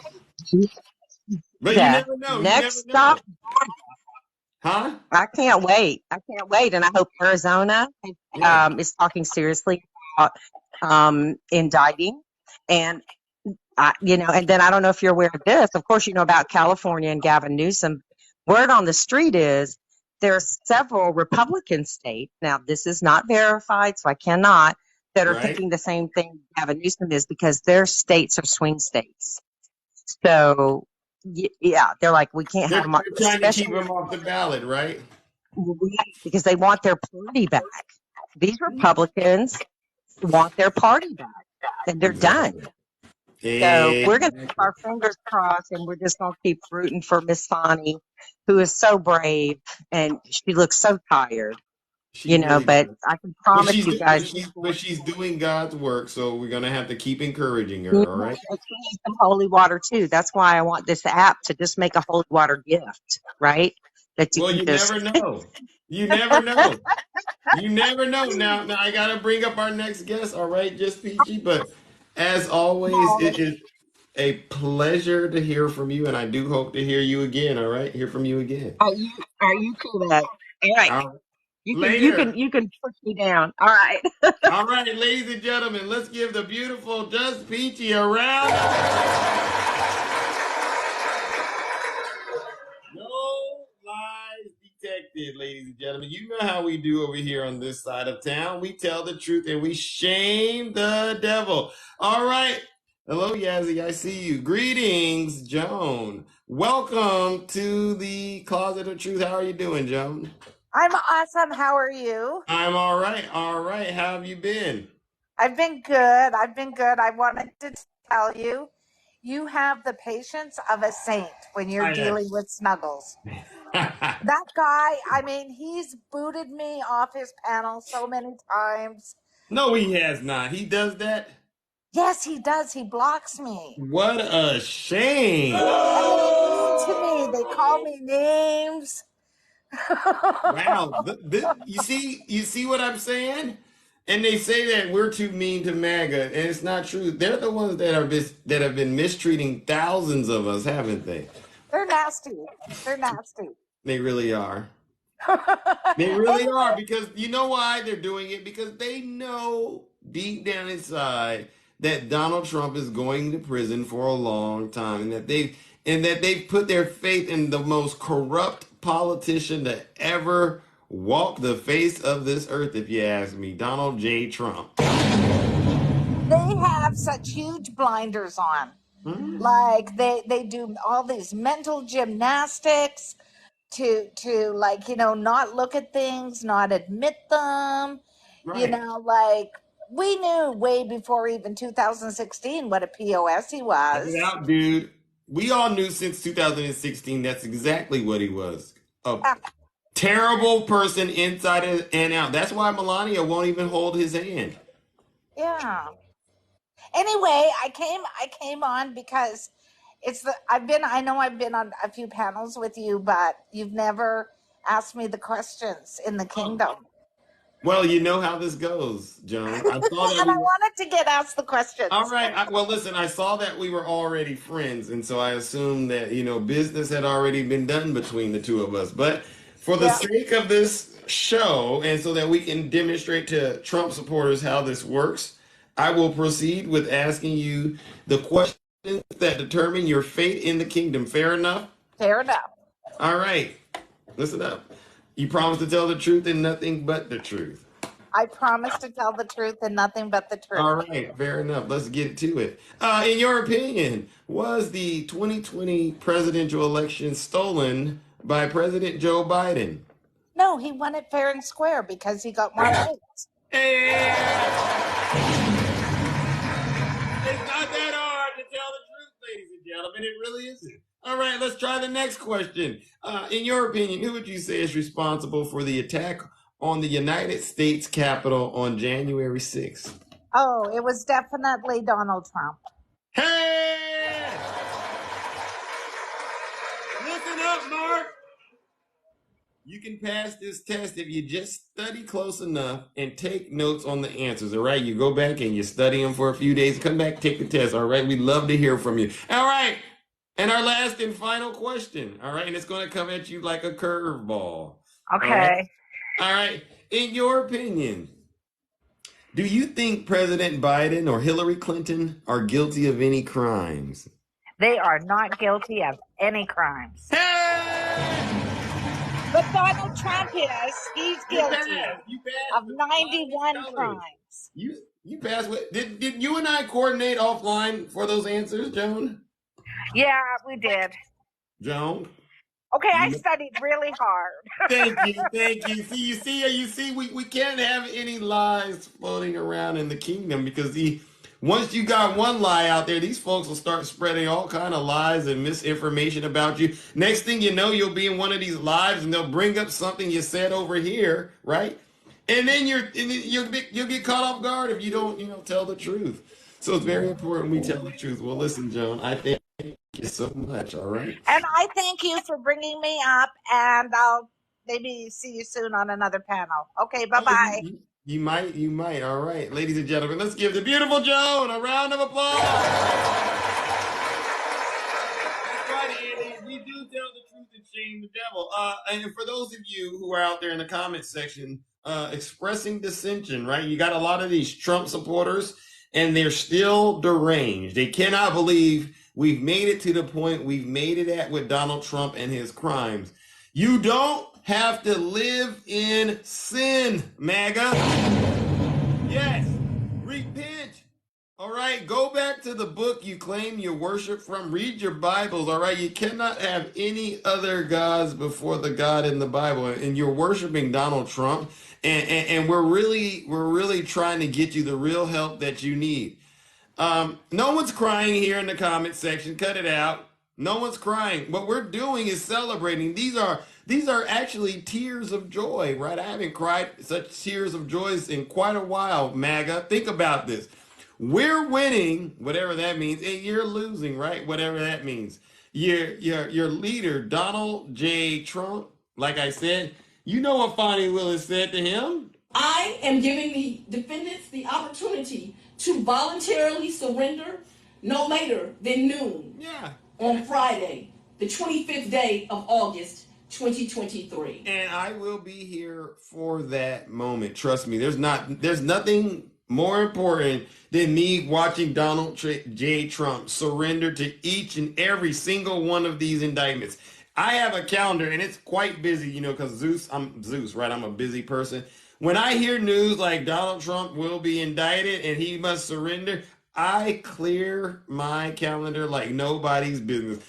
But you Yeah. never know. You never Next know. stop, Huh? I can't wait. I can't wait. And I hope Arizona Yeah. is talking seriously about indicting. And, and then I don't know if you're aware of this. Of course, you know about California and Gavin Newsom. Word on the street is there are several Republican states. Now, this is not verified, so I cannot, that are Right. thinking the same thing Gavin Newsom is because their states are swing states. So, yeah, they're like, we can't have them, They're trying to keep especially him off the ballot, right? because they want their party back. These Republicans want their party back, and they're done. Exactly. So we're going to keep Exactly. our fingers crossed, and we're just going to keep rooting for Miss Fani, who is so brave, and she looks so tired, She really but does. I can promise you guys, But she's doing God's work, so we're gonna have to keep encouraging she her. All right. needs some holy water too. That's why I want this app to just make a holy water gift, right? That you Well, can you just, never know. You never know. You never know. Now I gotta bring up our next guest. All right, just peachy. But as always, it is a pleasure to hear from you, and I do hope to hear you again. All right, hear from you again. are you cool? All right. All right. You Later. can push me down. All right. All right, ladies and gentlemen, let's give the beautiful Just Peachy a round. No lies detected, ladies and gentlemen. You know how we do over here on this side of town. We tell the truth and we shame the devil. All right. Hello, Yazzie. I see you. Greetings, Joan. Welcome to the Closet of Truth. How are you doing, Joan? I'm awesome. How are you? I'm all right. All right. How have you been? I've been good. I wanted to tell you, you have the patience of a saint when you're I dealing with Snuggles. am. That guy, I mean, he's booted me off his panel so many times. No, he has not. He does that. Yes, he does. He blocks me. What a shame. And they're mean to me. They call me names. Wow. You see what I'm saying? And they say that we're too mean to MAGA, and it's not true. They're the ones that have been mistreating thousands of us, haven't they? They're nasty. They're nasty. They really are. They really are, because you know why they're doing it? Because they know deep down inside that Donald Trump is going to prison for a long time, and that and that they've put their faith in the most corrupt politician to ever walk the face of this earth, if you ask me, Donald J. Trump. They have such huge blinders on. Mhm. Like they do all these mental gymnastics to like, not look at things, not admit them. Right. Like we knew way before even 2016 what a POS he Check it was. out, dude. We all knew since 2016 that's exactly what he was. A terrible person inside and out. That's why Melania won't even hold his hand. Yeah. Anyway, I came on because I know I've been on a few panels with you, but you've never asked me the questions in the kingdom. Well, you know how this goes, Joan. I saw that And I wanted to get asked the questions. All right. Well, listen, I saw that we were already friends, and so I assumed that, business had already been done between the two of us. But for the sake of this show, and so that we can demonstrate to Trump supporters how this works, I will proceed with asking you the questions that determine your fate in the kingdom. Fair enough? Fair enough. All right. Listen up. You promise to tell the truth and nothing but the truth. I promise to tell the truth and nothing but the truth. All right, fair enough. Let's get to it. In your opinion, was the 2020 presidential election stolen by President Joe Biden? No, he won it fair and square because he got more votes. Hey! It's not that hard to tell the truth, ladies and gentlemen. It really isn't. All right, let's try the next question. In your opinion, who would you say is responsible for the attack on the United States Capitol on January 6th? Oh, it was definitely Donald Trump. Hey! Listen up, Mark. You can pass this test if you just study close enough and take notes on the answers, all right? You go back and you study them for a few days, come back, take the test, all right? We'd love to hear from you. All right, and our last and final question, all right? And it's going to come at you like a curveball. Okay. All right, in your opinion, do you think President Biden or Hillary Clinton are guilty of any crimes? They are not guilty of any crimes. Hey! But Donald Trump is. He's guilty You passed of with 91 colors. crimes. You passed with. Did you and I coordinate offline for those answers, Joan? Yeah, we did. Joan? Okay, I studied really hard. Thank you. See, we can't have any lies floating around in the kingdom because once you got one lie out there, these folks will start spreading all kind of lies and misinformation about you. Next thing you know, you'll be in one of these lives and they'll bring up something you said over here, right? And then you'll get caught off guard if you don't tell the truth. So it's very important we tell the truth. Well, listen, Joan, I thank you so much. All right. And I thank you for bringing me up, and I'll maybe see you soon on another panel. Okay, bye-bye. You might. All right, ladies and gentlemen, let's give the beautiful Joan a round of applause. That's right, Andy. We do tell the truth and shame the devil. And for those of you who are out there in the comment section expressing dissension, right? You got a lot of these Trump supporters, and they're still deranged. They cannot believe we've made it to the point we've made it at with Donald Trump and his crimes. You don't have to live in sin, MAGA. Yes, repent. All right, go back to the book you claim you worship from. Read your Bibles, all right? You cannot have any other gods before the God in the Bible. And you're worshiping Donald Trump, and we're really trying to get you the real help that you need. No one's crying here in the comment section. Cut it out. No one's crying. What we're doing is celebrating. These are actually tears of joy, right? I haven't cried such tears of joy in quite a while, MAGA. Think about this. We're winning, whatever that means, and you're losing, right? Whatever that means. Your leader, Donald J. Trump, like I said, you know what Fani Willis said to him? I am giving the defendants the opportunity to voluntarily surrender no later than noon on Friday, the 25th day of August, 2023. And I will be here for that moment. Trust me, there's nothing more important than me watching J. Trump surrender to each and every single one of these indictments. I have a calendar and it's quite busy, because I'm Zeus, right? I'm a busy person. When I hear news like Donald Trump will be indicted and he must surrender, I clear my calendar like nobody's business.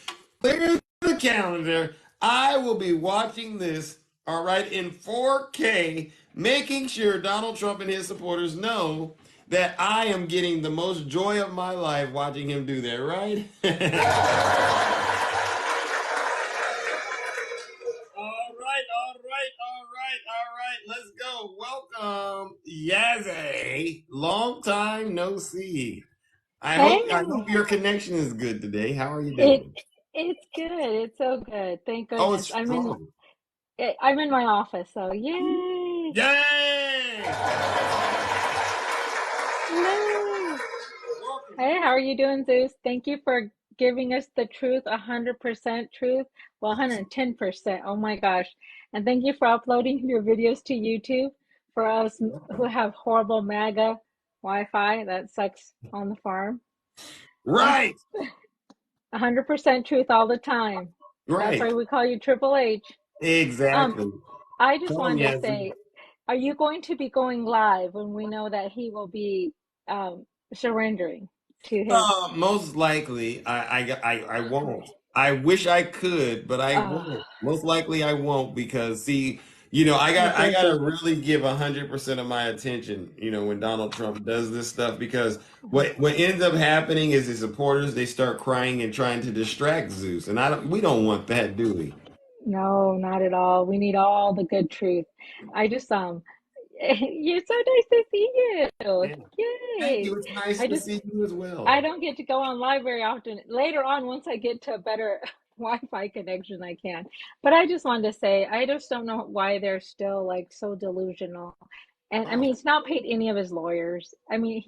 Clear the calendar. I will be watching this, all right, in 4K, making sure Donald Trump and his supporters know that I am getting the most joy of my life watching him do that, right? All right. Let's go. Welcome, Yazzie. Long time no see. I Hey, hope your connection is good today. How are you it doing? it's good. It's so good. Thank Oh, it's goodness. strong. I'm in my office, so yay! Yay! Yay! Welcome. Hey, how are you doing, Zeus? Thank you for giving us the truth, 100% truth. Well, 110%. Oh my gosh. And thank you for uploading your videos to YouTube for us who have horrible MAGA Wi-Fi that sucks on the farm. Right. 100% truth all the time. That's Right. why we call you Triple H. Um, Exactly. I just Come on, wanted to Yazzie. say, are you going to be going live when we know that he will be surrendering to his? Most likely, I won't. I wish I could, but I Uh, won't. Most likely, I won't because see, you're I gotta busy. really give 100% of my attention, when Donald Trump does this stuff because what ends up happening is his supporters they start crying and trying to distract Zeus, and we don't want that, do we? No, not at all. We need all the good truth. I just you're so nice to see you. Yeah. Thank Yay! you. It's nice I to just see you as well. I don't get to go on live very often. Later on, once I get to a better Wi-Fi connection, I can. But I just wanted to say, I just don't know why they're still like so delusional. And I Oh, mean, he's not paid any of his lawyers. I mean,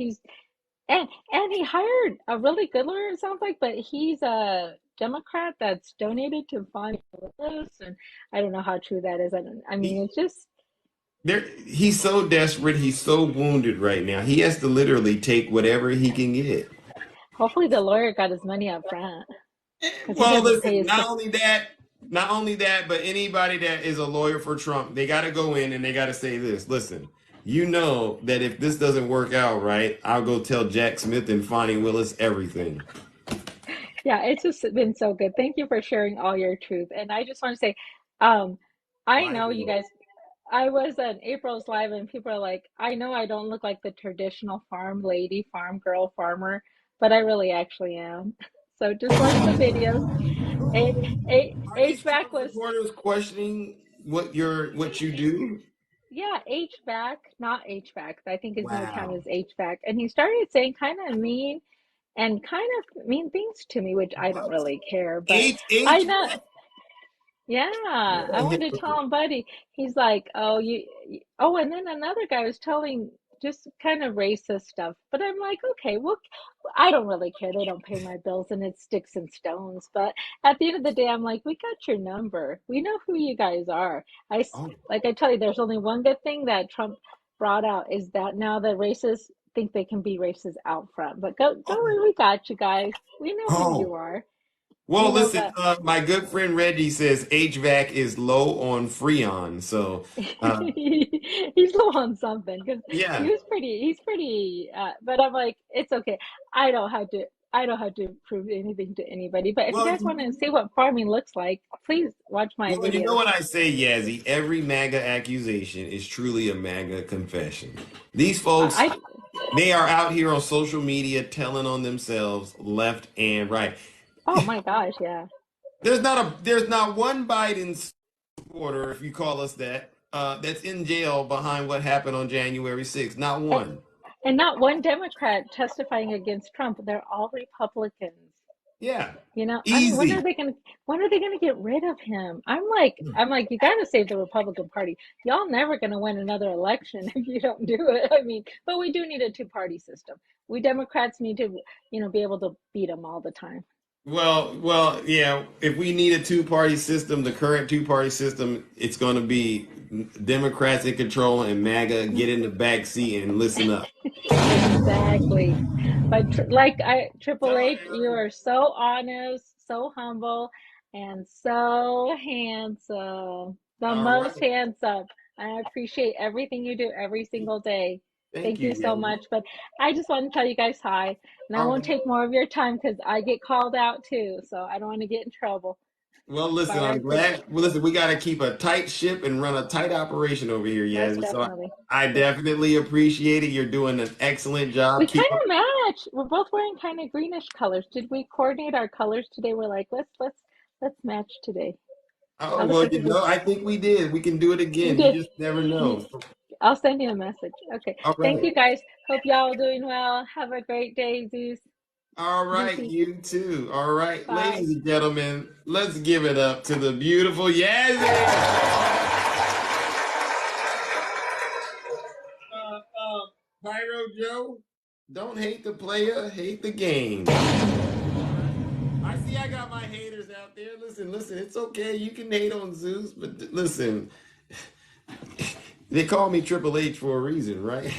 and he hired a really good lawyer, it sounds like, but he's a Democrat that's donated to Fani Willis, and I don't know how true that is. I mean, he it's just he's so desperate. He's so wounded right now. He has to literally take whatever he can get. hopefully the lawyer got his money up front because he Well, doesn't listen, pay his. not only that, but anybody that is a lawyer for Trump, they got to go in and they got to say this. Listen, you know that if this doesn't work out right, I'll go tell Jack Smith and Fani Willis everything. Yeah, it's just been so good. Thank you for sharing all your truth. And I just want to say, um, I My know you Lord. guys, I was on April's live and people are like, I know I don't look like the traditional farm lady, farm girl, farmer, but I really actually am. So just watch the videos. A, Are these HVAC Trump was, supporters questioning what you do? yeah, HVAC, not HVAC. I think his new account Wow. is HVAC. And he started saying kind of mean and kind of mean things to me, which I don't What? really care, but I H know. Yeah, what I a wanted to tell hypocrite. him, buddy. He's like, oh, oh, and then another guy was telling just kind of racist stuff. But I'm like, okay, well, I don't really care. They don't pay my bills and it's sticks and stones. But at the end of the day, I'm like, we got your number. We know who you guys are. Oh, Like I tell you, there's only one good thing that Trump brought out is that now the racists think they can be racist out front. But don't oh, worry, we got you guys. We know who you oh. are. We Well, know listen, that. my good friend Reggie says HVAC is low on Freon. So, uh, He's low on something because yeah. he's pretty but I'm like it's okay. I don't have to prove anything to anybody, but if you Well, guys want to see what farming looks like, please watch my you know videos. what I say, Yazzie? Every MAGA accusation is truly a MAGA confession. These folks, I they are out here on social media telling on themselves left and right. oh my gosh, yeah. There's not one Biden supporter, if you call us that, that's in jail behind what happened on January 6th. Not And, one. and not one Democrat testifying against Trump. They're all Republicans. Yeah. You know, I mean, Easy. when are they gonna get rid of him? I'm like, you gotta save the Republican Party. Y'all never gonna win another election if you don't do it. I mean, but we do need a two-party system. We Democrats need to, be able to beat them all the time. Well, yeah. If we need a two-party system, the current two-party system, it's going to be Democrats in control and MAGA get in the back seat and listen up. Exactly. But Triple Tell H, you are so honest, so humble, and so handsome. The all most right. handsome. I appreciate everything you do every single day. Thank Thank you, you so Yellow. much. But I just want to tell you guys hi, and I All won't right. take more of your time because I get called out too, so I don't want to get in trouble. Well, listen, But I I'm appreciate. glad. Well, listen, we got to keep a tight ship and run a tight operation over here, Most Yasmin. So definitely. I definitely appreciate it. You're doing an excellent We job. kind Keep up. of match. We're both wearing kind of greenish colors. Did we coordinate our colors today? We're like, let's match today. Oh, I look well, like a good. I think we did. We can do it We again. You did. just never You, know. I'll send you a message. Okay. All Thank right. you guys. Hope y'all doing well. Have a great day, Zeus. All right, Zuzi. you too. All right, Bye. ladies and gentlemen, let's give it up to the beautiful Yazzie. Pyro Joe, don't hate the player, hate the game. I see I got my haters out there. Listen, it's okay. You can hate on Zeus, but listen, they call me Triple H for a reason, right?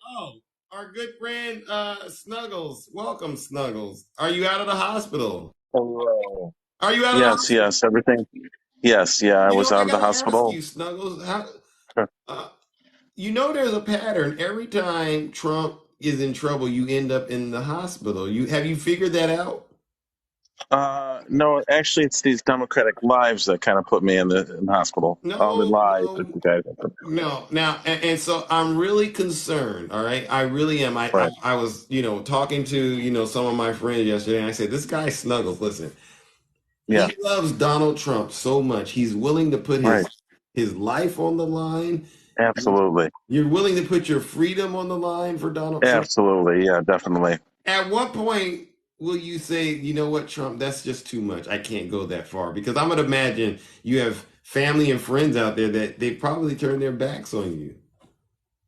Oh, our good friend Snuggles. Welcome, Snuggles. Are you out of the hospital? Hello. Are you out of the Yes, hospital? yes, everything. Yes, yeah, I You was know, I out of the gotta ask hospital. you, Snuggles. How? Sure. Uh, you know, there's a pattern. Every time Trump is in trouble, you end up in the hospital. You figured that out? No, actually, it's these Democratic lives that kind of put me in the hospital. All the No, lies that no, you guys have put. no. Now, and so I'm really concerned. All right, I really am. Right. I was, talking to some of my friends yesterday, and I said, this guy Snuggles. Listen, Yeah. he loves Donald Trump so much. He's willing to put Right. his life on the line. Absolutely. You're willing to put your freedom on the line for Donald Trump. Absolutely. Yeah, definitely. At what point will you say, you know what, Trump, that's just too much. I can't go that far? Because I'm going to imagine you have family and friends out there that they probably turn their backs on you.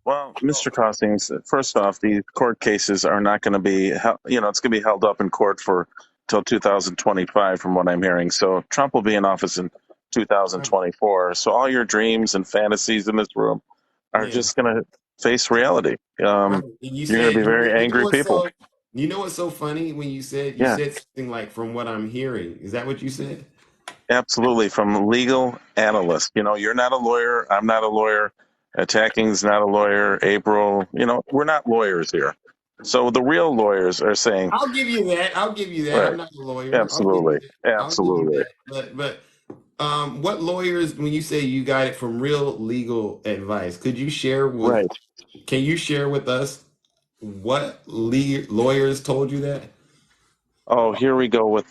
Well, Mr. Costings, first off, these court cases are not going to be, it's going to be held up in court for till 2025, from what I'm hearing. So Trump will be in office in 2024. So all your dreams and fantasies in this room are Yeah. just going to face reality. Right. And you You're going to said, be very angry people. you know what's so funny when you Yeah, said something like, from what I'm hearing. Is that what you said? absolutely. From legal analysts, you're not a lawyer. I'm not a lawyer. Attacking's not a lawyer. April, we're not lawyers here. So the real lawyers are saying, I'll give you that. I'll give you that. right, I'm not a lawyer. I'll give you absolutely, that. I'll give you absolutely. that. But what lawyers, when you say you got it from real legal advice, Right. can you share with us what lawyers told you that? Oh, here we go with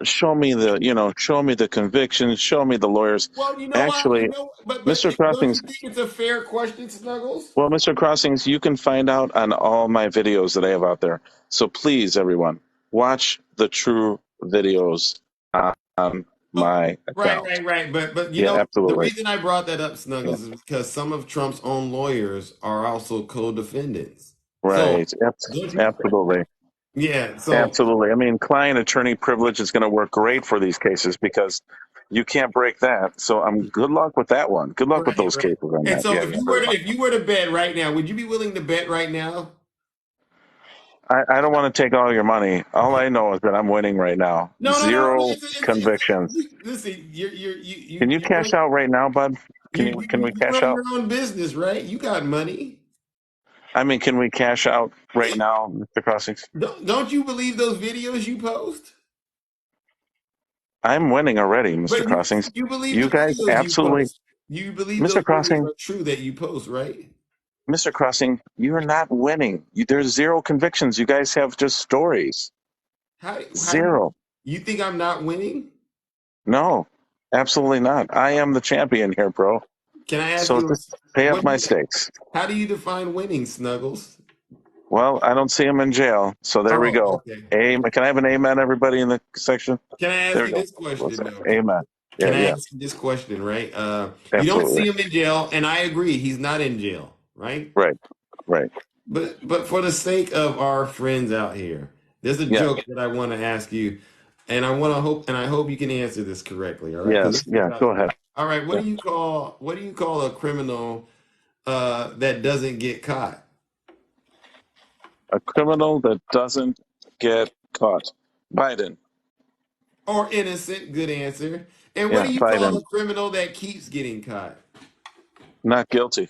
show me the convictions, show me the lawyers. Well, you know what? Actually, Mr. Don't you Crossings, think it's a fair question, Snuggles? well, Mr. Crossings, you can find out on all my videos that I have out there. So please, everyone, watch the true videos on Oh, my account. right. But Yeah, the absolutely. reason I brought that up, Yeah. Snuggles, is because some of Trump's own lawyers are also co-defendants. So Right. don't you? Absolutely. Yeah. So Absolutely. I mean, client attorney privilege is going to work great for these cases because you can't break that. So good luck with that one. Good luck with those right. cases on And that. so Yeah, yeah, very much. if you were to bet right now, would you be willing to bet right now? I don't want to take all your money. All I know is that I'm winning right now. No. Zero convictions. Listen, Can you cash out right now, bud? Can we you cash run out? your own business, right? You got money. I mean, can we cash out right now, Mr. Crossings? Don't you believe those videos you post? I'm winning already, Mr. But Crossings. you believe the You guys videos you absolutely, post. You believe those Mr. videos Crossing, are true that you post, right? Mr. Crossing, you're not winning. There's zero convictions. You guys have just stories. How do Zero. you think I'm not winning? No, absolutely not. I am the champion here, bro. Can I ask So you just pay up what my stakes. how do you define winning, Snuggles? Well, I don't see him in jail, so there we Oh, go. okay. Amen. Can I have an amen, everybody in the section? Can I There ask we you go. this question though? Amen. Yeah, Can I yeah, ask you this question, right? You don't absolutely. see him in jail, and I agree, he's not in jail, right? Right, right. But for the sake of our friends out here, there's a Yeah. joke that I want to ask you, and I hope you can answer this correctly. All right, because Yes. this is Yeah. about Go to be. ahead. All right, Yeah. what do you call a criminal that doesn't get caught? A criminal that doesn't get caught. Biden. Or innocent? Good answer. And what Yeah. do you call Biden. a criminal that keeps getting caught? Not guilty.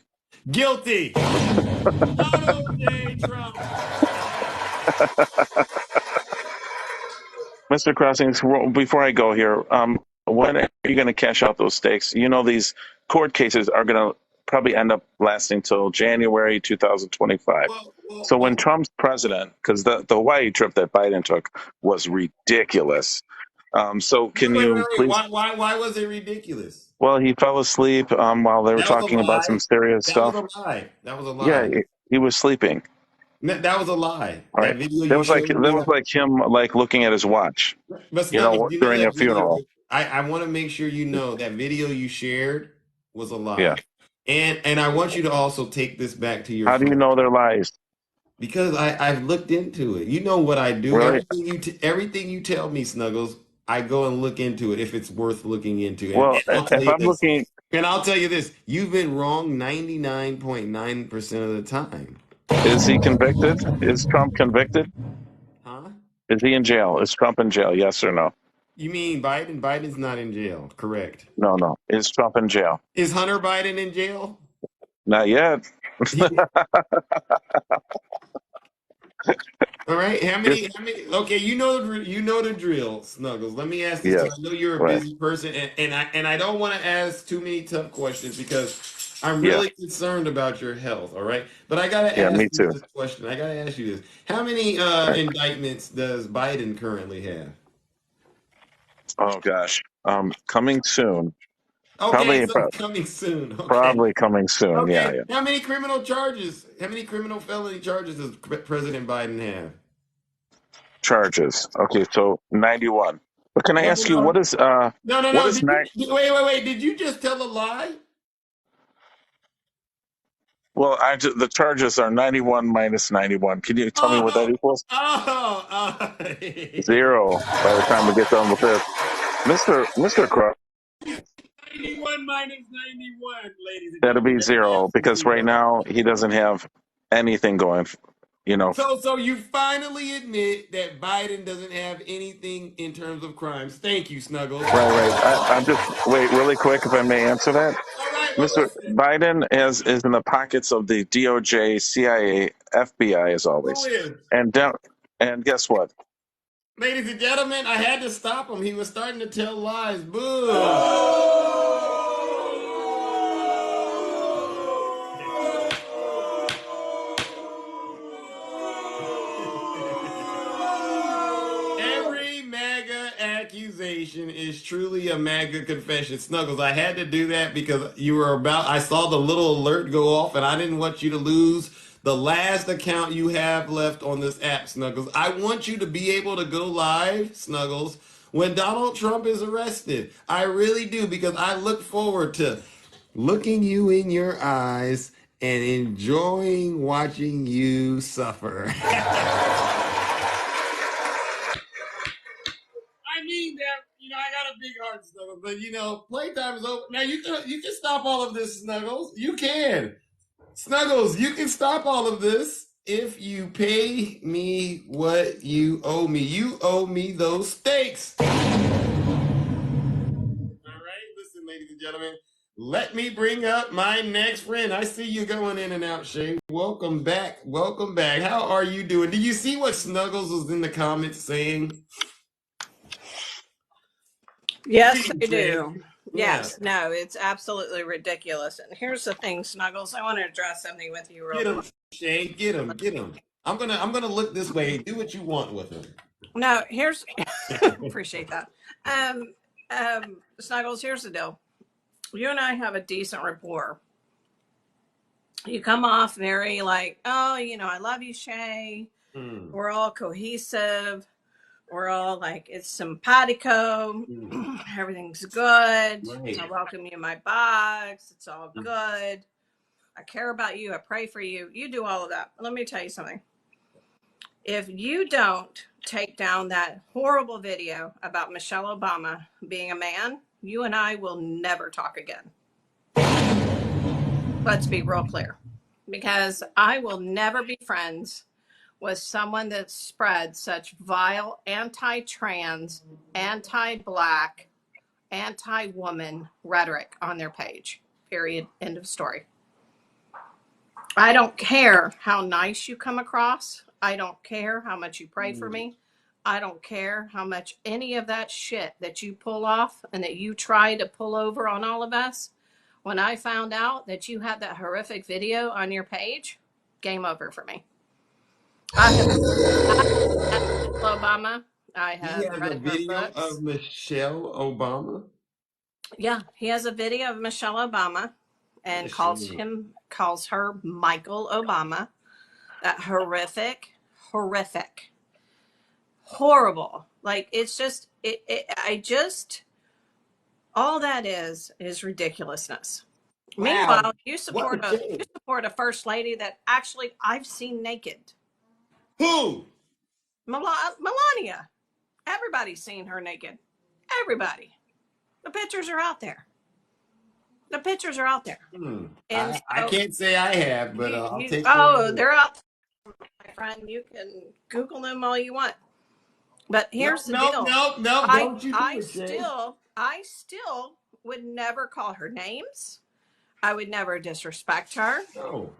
Guilty. Donald J. Trump. Mr. Crossings, before I go here, when are you going to cash out those stakes? You know, these court cases are going to probably end up lasting till January 2025. So when Well, Trump's president, because the Hawaii trip that Biden took was ridiculous. So can you wait. please? Why was it ridiculous? Well, he fell asleep while they were That was a talking about some lie. serious That was stuff. a lie. That was a Yeah, lie. he was sleeping. That was a lie. All right, That video you showed that me. was like him like looking at his watch, But Snuggles, you know during a that video. funeral. I want to make sure you know that video you shared was a Yeah. lie. And I want you to also take this back to your How do you friend know they're lies? because I've looked into it. You know what I do. Really? Everything you tell me, Snuggles, I go and look into it if it's worth looking into. Well, And I'll tell if you I'm this. looking, And I'll tell you this. You've been wrong 99.9% of the time. is he convicted? Is Trump convicted? Huh? Is he in jail? Is Trump in jail? Yes or no? You mean Biden? Biden's not in jail, correct? No, no. Is Trump in jail? Is Hunter Biden in jail? Not yet. He- all right. How Is, many? How many? Okay, you know the drill, Snuggles. Let me ask this yes, because I know you're a right. busy person, and I don't want to ask too many tough questions because I'm Yeah, really concerned about your health. All right, but I gotta yeah, ask me you too. this question. I gotta ask you this: how many Right. indictments does Biden currently have? Oh gosh. Coming soon. Okay, Probably, so coming soon. Okay. probably coming soon. Yeah, Okay. yeah. How many criminal charges? How many criminal felony charges does President Biden have? Charges. Okay, so 91. But can I No, ask you no, what no. is nine? Wait. Did you just tell a lie? Well, the charges are 91 minus 91. Can you tell me what that Oh, equals? oh. 0 by the time we get done with this. Mr. Cross, 91 minus 91, ladies and that'll gentlemen. be That's 0 because absolutely right right. now he doesn't have anything going. You know, So you finally admit that Biden doesn't have anything in terms of crimes. Thank you, Snuggles. right. I'm just wait really quick if I may answer that. All right, well, Mr. listen. Biden is in the pockets of the DOJ, CIA, FBI as Who always, is? and guess what? Ladies and gentlemen, I had to stop him. He was starting to tell lies. Boo! Every MAGA accusation is truly a MAGA confession. Snuggles, I had to do that because I saw the little alert go off and I didn't want you to lose the last account you have left on this app, Snuggles. I want you to be able to go live, Snuggles, when Donald Trump is arrested. I really do because I look forward to looking you in your eyes and enjoying watching you suffer. I mean that I got a big heart, Snuggles, but playtime is over. Now you can stop all of this, Snuggles. You can, Snuggles. You can stop all of this if you pay me what you owe me. You owe me those steaks. All right, listen, ladies and gentlemen. Let me bring up my next friend. I see you going in and out, Shay. Welcome back. Welcome back. How are you doing? Did you see what Snuggles was in the comments saying? Yes, I do. Yeah. Yes, no, it's absolutely ridiculous. And here's the thing, Snuggles. I want to address something with you real Get him, quick. Shane. Get him. I'm gonna look this way. Do what you want with him. No, here's appreciate that. Snuggles, here's the deal. You and I have a decent rapport. You come off very like, oh, I love you, Shay. We're all cohesive. We're all like, it's simpatico. Everything's good. Right. I welcome you in my box. It's all good. I care about you. I pray for you. You do all of that. Let me tell you something. If you don't take down that horrible video about Michelle Obama being a man, you and I will never talk again. Let's be real clear, because I will never be friends with someone that spreads such vile anti-trans, anti-black, anti-woman rhetoric on their page. Period. End of story. I don't care how nice you come across. I don't care how much you pray for me. I don't care how much any of that shit that you pull off and that you try to pull over on all of us. When I found out that you had that horrific video on your page, game over for me. I have met Michelle Obama. I He have has a read her video books. of Michelle Obama. Yeah, he has a video of Michelle Obama and calls her Michael Obama. That horrific, horrible. Like, it's just, all that is ridiculousness. Wow. Meanwhile, you What support a shame. a first lady that actually I've seen naked. Who? Melania. Everybody's seen her naked. Everybody. The pictures are out there. And I can't say I have, but I'll take they're out there, my friend. You can Google them all you want. But here's the deal. No, don't you do it, Shay. I still would never call her names. I would never disrespect her. No.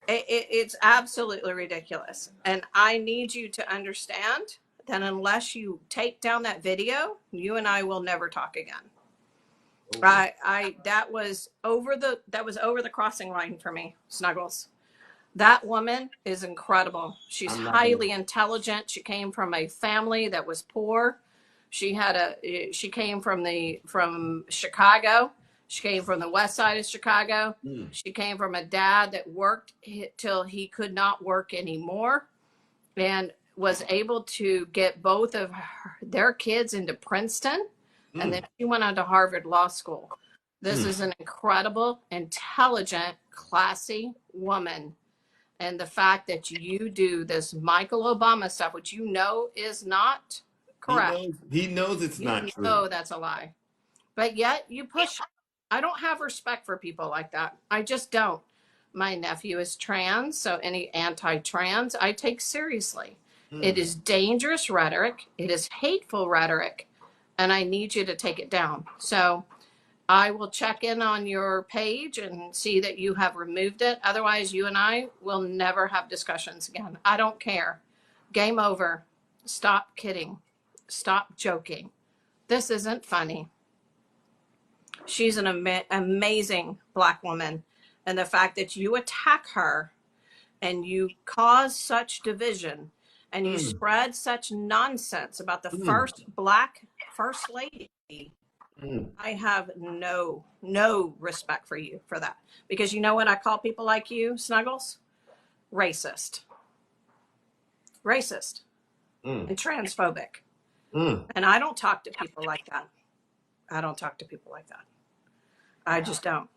It's absolutely ridiculous. And I need you to understand that unless you take down that video, you and I will never talk again. That was over the crossing line for me, Snuggles. That woman is incredible. She's highly intelligent. She came from a family that was poor. She came from Chicago. She came from the west side of Chicago. She came from a dad that worked till he could not work anymore, and was able to get both of their kids into Princeton. And then she went on to Harvard Law School. This is an incredible, intelligent, classy woman. And the fact that you do this Michael Obama stuff, which you know is not correct. He knows it's not true. Oh, that's a lie. But yet you push it. I don't have respect for people like that. I just don't. My nephew is trans, so any anti-trans I take seriously. It is dangerous rhetoric. It is hateful rhetoric. And I need you to take it down. So I will check in on your page and see that you have removed it. Otherwise, you and I will never have discussions again. I don't care. Game over. Stop kidding. Stop joking. This isn't funny. She's an amazing Black woman. And the fact that you attack her and you cause such division and you spread such nonsense about the first Black First Lady, I have no respect for you for that. Because you know what I call people like you, Snuggles? Racist. And transphobic. And I don't talk to people like that. I just don't.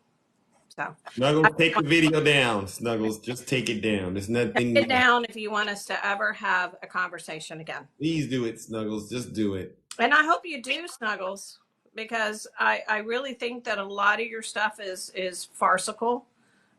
So Snuggles, take the video down. Snuggles, just take it down. There's nothing. Take it down if you want us to ever have a conversation again. Please do it, Snuggles. Just do it. And I hope you do, Snuggles, because I really think that a lot of your stuff is farcical.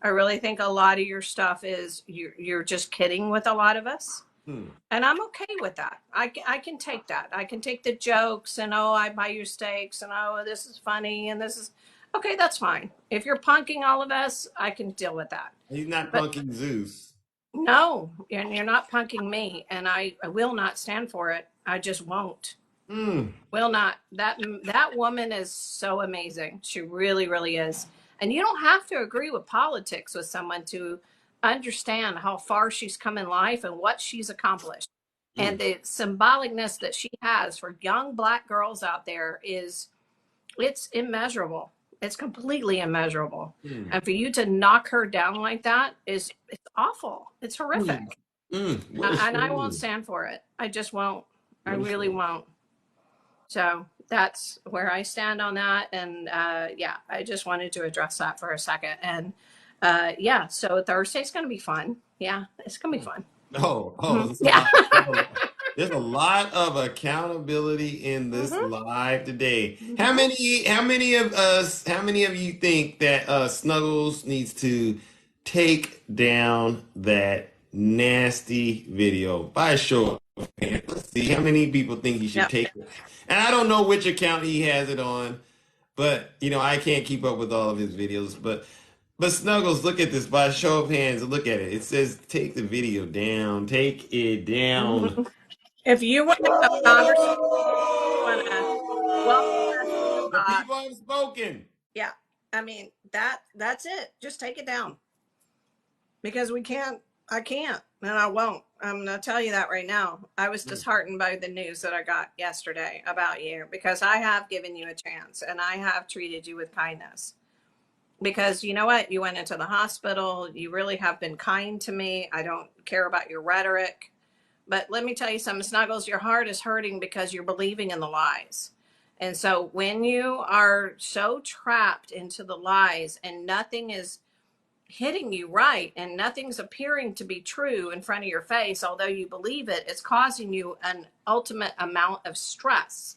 I really think a lot of your stuff is you're just kidding with a lot of us. And I'm okay with that. I can take that. I can take the jokes and, oh, I buy your steaks and, oh, this is funny and this is okay. That's fine. If you're punking all of us, I can deal with that. He's not punking Zeus. No, and you're not punking me, and I will not stand for it. I just won't. Will not. That woman is so amazing. She really, really is. And you don't have to agree with politics with someone to understand how far she's come in life and what she's accomplished. And the symbolicness that she has for young Black girls out there it's immeasurable. It's completely immeasurable. And for you to knock her down like that it's awful. It's horrific. And I won't stand for it. I just won't. I really won't. So that's where I stand on that. And I just wanted to address that for a second. And Yeah, so Thursday's going to be fun. Yeah, it's going to be fun. Oh, Yeah. there's a lot of accountability in this Hmm. live today. How Hmm. many of you think that Snuggles needs to take down that nasty video? By a show of hands, let's see how many people think he should Yep. take it. And I don't know which account he has it on, but I can't keep up with all of his videos. But Snuggles, look at this by a show of hands. Look at it. It says take the video down. Take it down. Hmm. If you want to go, Congressman, want to welcome us to the The box. people have spoken. Yeah, I mean that's it. Just take it down because we can't. I can't, and I won't. I'm gonna tell you that right now. I was disheartened by the news that I got yesterday about you because I have given you a chance and I have treated you with kindness. Because you know what? You went into the hospital. You really have been kind to me. I don't care about your rhetoric. But let me tell you something, Snuggles, your heart is hurting because you're believing in the lies. And so when you are so trapped into the lies and nothing is hitting you right and nothing's appearing to be true in front of your face, although you believe it, it's causing you an ultimate amount of stress.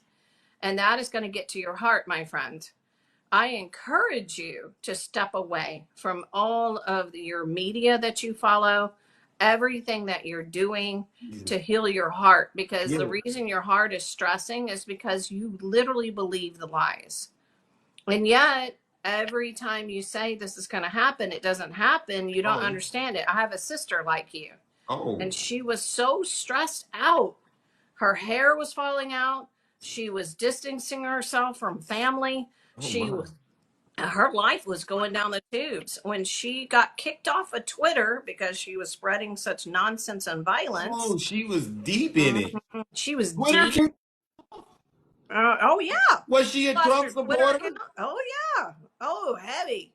And that is going to get to your heart, my friend. I encourage you to step away from all of your media that you follow, everything that you're doing to heal your heart, because the reason your heart is stressing is because you literally believe the lies. And yet, every time you say this is going to happen, it doesn't happen. You don't understand it. I have a sister like you, and she was so stressed out. Her hair was falling out. She was distancing herself from family. Her life was going down the tubes when she got kicked off of Twitter because she was spreading such nonsense and violence. Oh, she was deep in it. She was Twitter deep. Oh yeah. Was she a Lost Trump her Twitter supporter? account. Oh yeah. Oh, heavy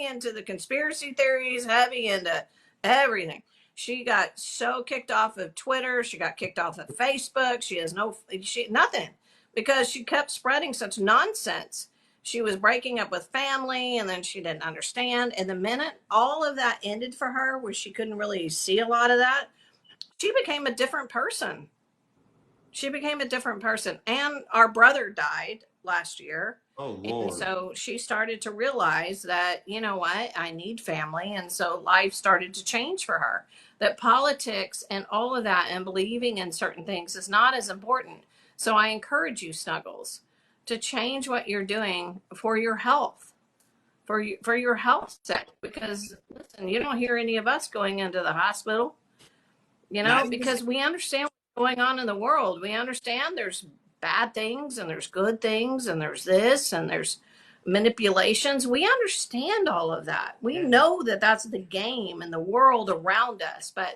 into the conspiracy theories, heavy into everything. She got so kicked off of Twitter. She got kicked off of Facebook. She has nothing because she kept spreading such nonsense. She was breaking up with family and then she didn't understand. And the minute all of that ended for her, where she couldn't really see a lot of that, she became a different person. She became a different person. And our brother died last year. Oh, And Lord. so she started to realize that, you know what, I need family. And so life started to change for her. That politics and all of that and believing in certain things is not as important. So I encourage you, Snuggles, to change what you're doing for your health, for your health's sake. Because listen, you don't hear any of us going into the hospital, because we understand what's going on in the world. We understand there's bad things and there's good things and there's this and there's manipulations. We understand all of that. We know that that's the game and the world around us, but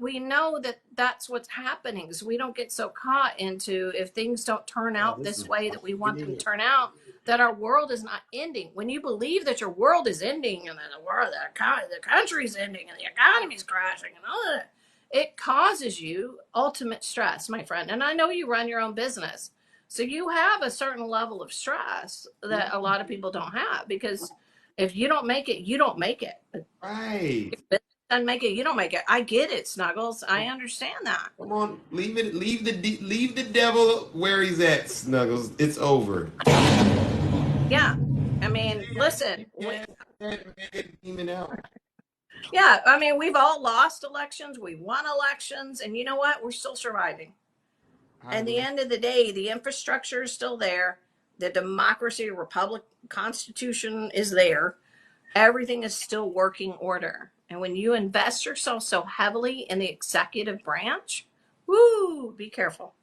we know that that's what's happening. So we don't get so caught into, if things don't turn out this way that we want them to turn out, that our world is not ending. When you believe that your world is ending and that the country's ending and the economy's crashing and all of that, it causes you ultimate stress, my friend. And I know you run your own business, so you have a certain level of stress that a lot of people don't have, because if you don't make it, you don't make it. Right. Doesn't make it, you don't make it. I get it, Snuggles. I understand that. Come on, leave the devil where he's at, Snuggles. It's over. Yeah. I mean, listen. Demon out. Yeah, I mean, we've all lost elections. We've won elections. And you know what? We're still surviving. At the end of the day, the infrastructure is still there. The democracy, republic, constitution is there. Everything is still working order. And when you invest yourself so heavily in the executive branch, woo, be careful.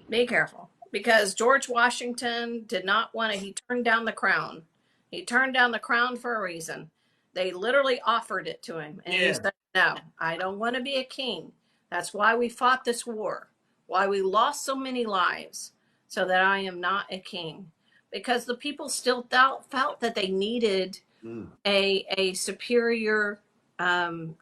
Be careful. Because George Washington did not want to, he turned down the crown. He turned down the crown for a reason. They literally offered it to him. And he said, no, I don't want to be a king. That's why we fought this war, why we lost so many lives, so that I am not a king. Because the people still felt that they needed a superior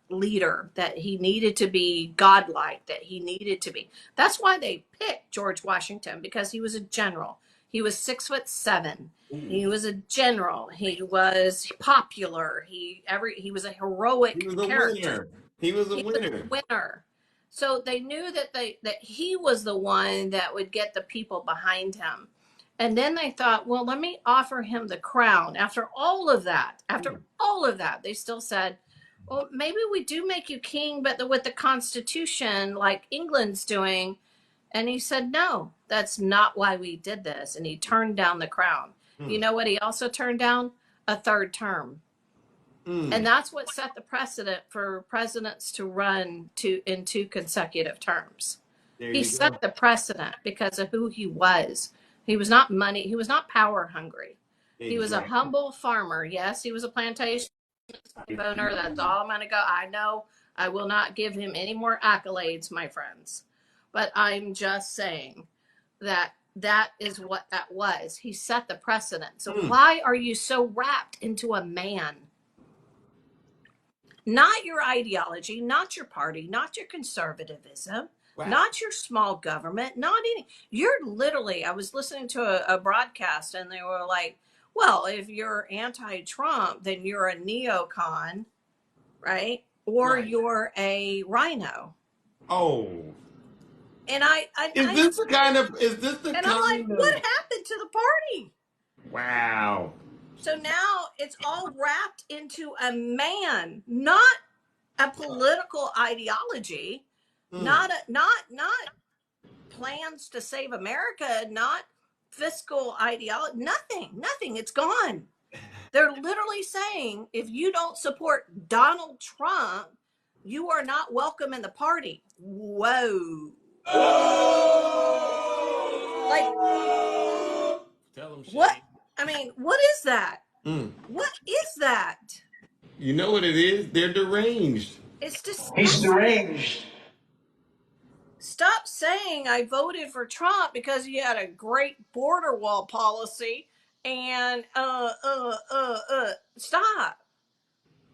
leader, that he needed to be godlike, that he needed to be. That's why they picked George Washington, because he was a general. He was 6'7". He was a general. He was popular. He was a heroic He was a character. winner. He was a He was winner. a winner. So they knew that he was the one that would get the people behind him. And then they thought, well, let me offer him the crown. After all of that, they still said, well, maybe we do make you king, but with the Constitution, like England's doing. And he said, no, that's not why we did this. And he turned down the crown. You know what he also turned down? A third term. And that's what set the precedent for presidents to run in 2 consecutive terms. He set the precedent because of who he was. He was not money. He was not power hungry. Exactly. He was a humble farmer. Yes, he was a plantation owner. That's all I'm going to go. I know I will not give him any more accolades, my friends. But I'm just saying that is what that was. He set the precedent. So why are you so wrapped into a man? Not your ideology, not your party, not your conservatism, not your small government, not any. You're literally, I was listening to a broadcast and they were like, well, if you're anti-Trump, then you're a neocon, right? Or you're a rhino. Oh. And is this the kind of, and I'm like, what happened to the party? Wow. So now it's all wrapped into a man, not a political ideology, not plans to save America, not fiscal ideology, nothing. It's gone. They're literally saying if you don't support Donald Trump, you are not welcome in the party. Whoa. Like, tell them, what? I mean, what is that? What is that? You know what it is? They're deranged. It's just He's deranged. Stop saying I voted for Trump because he had a great border wall policy and stop.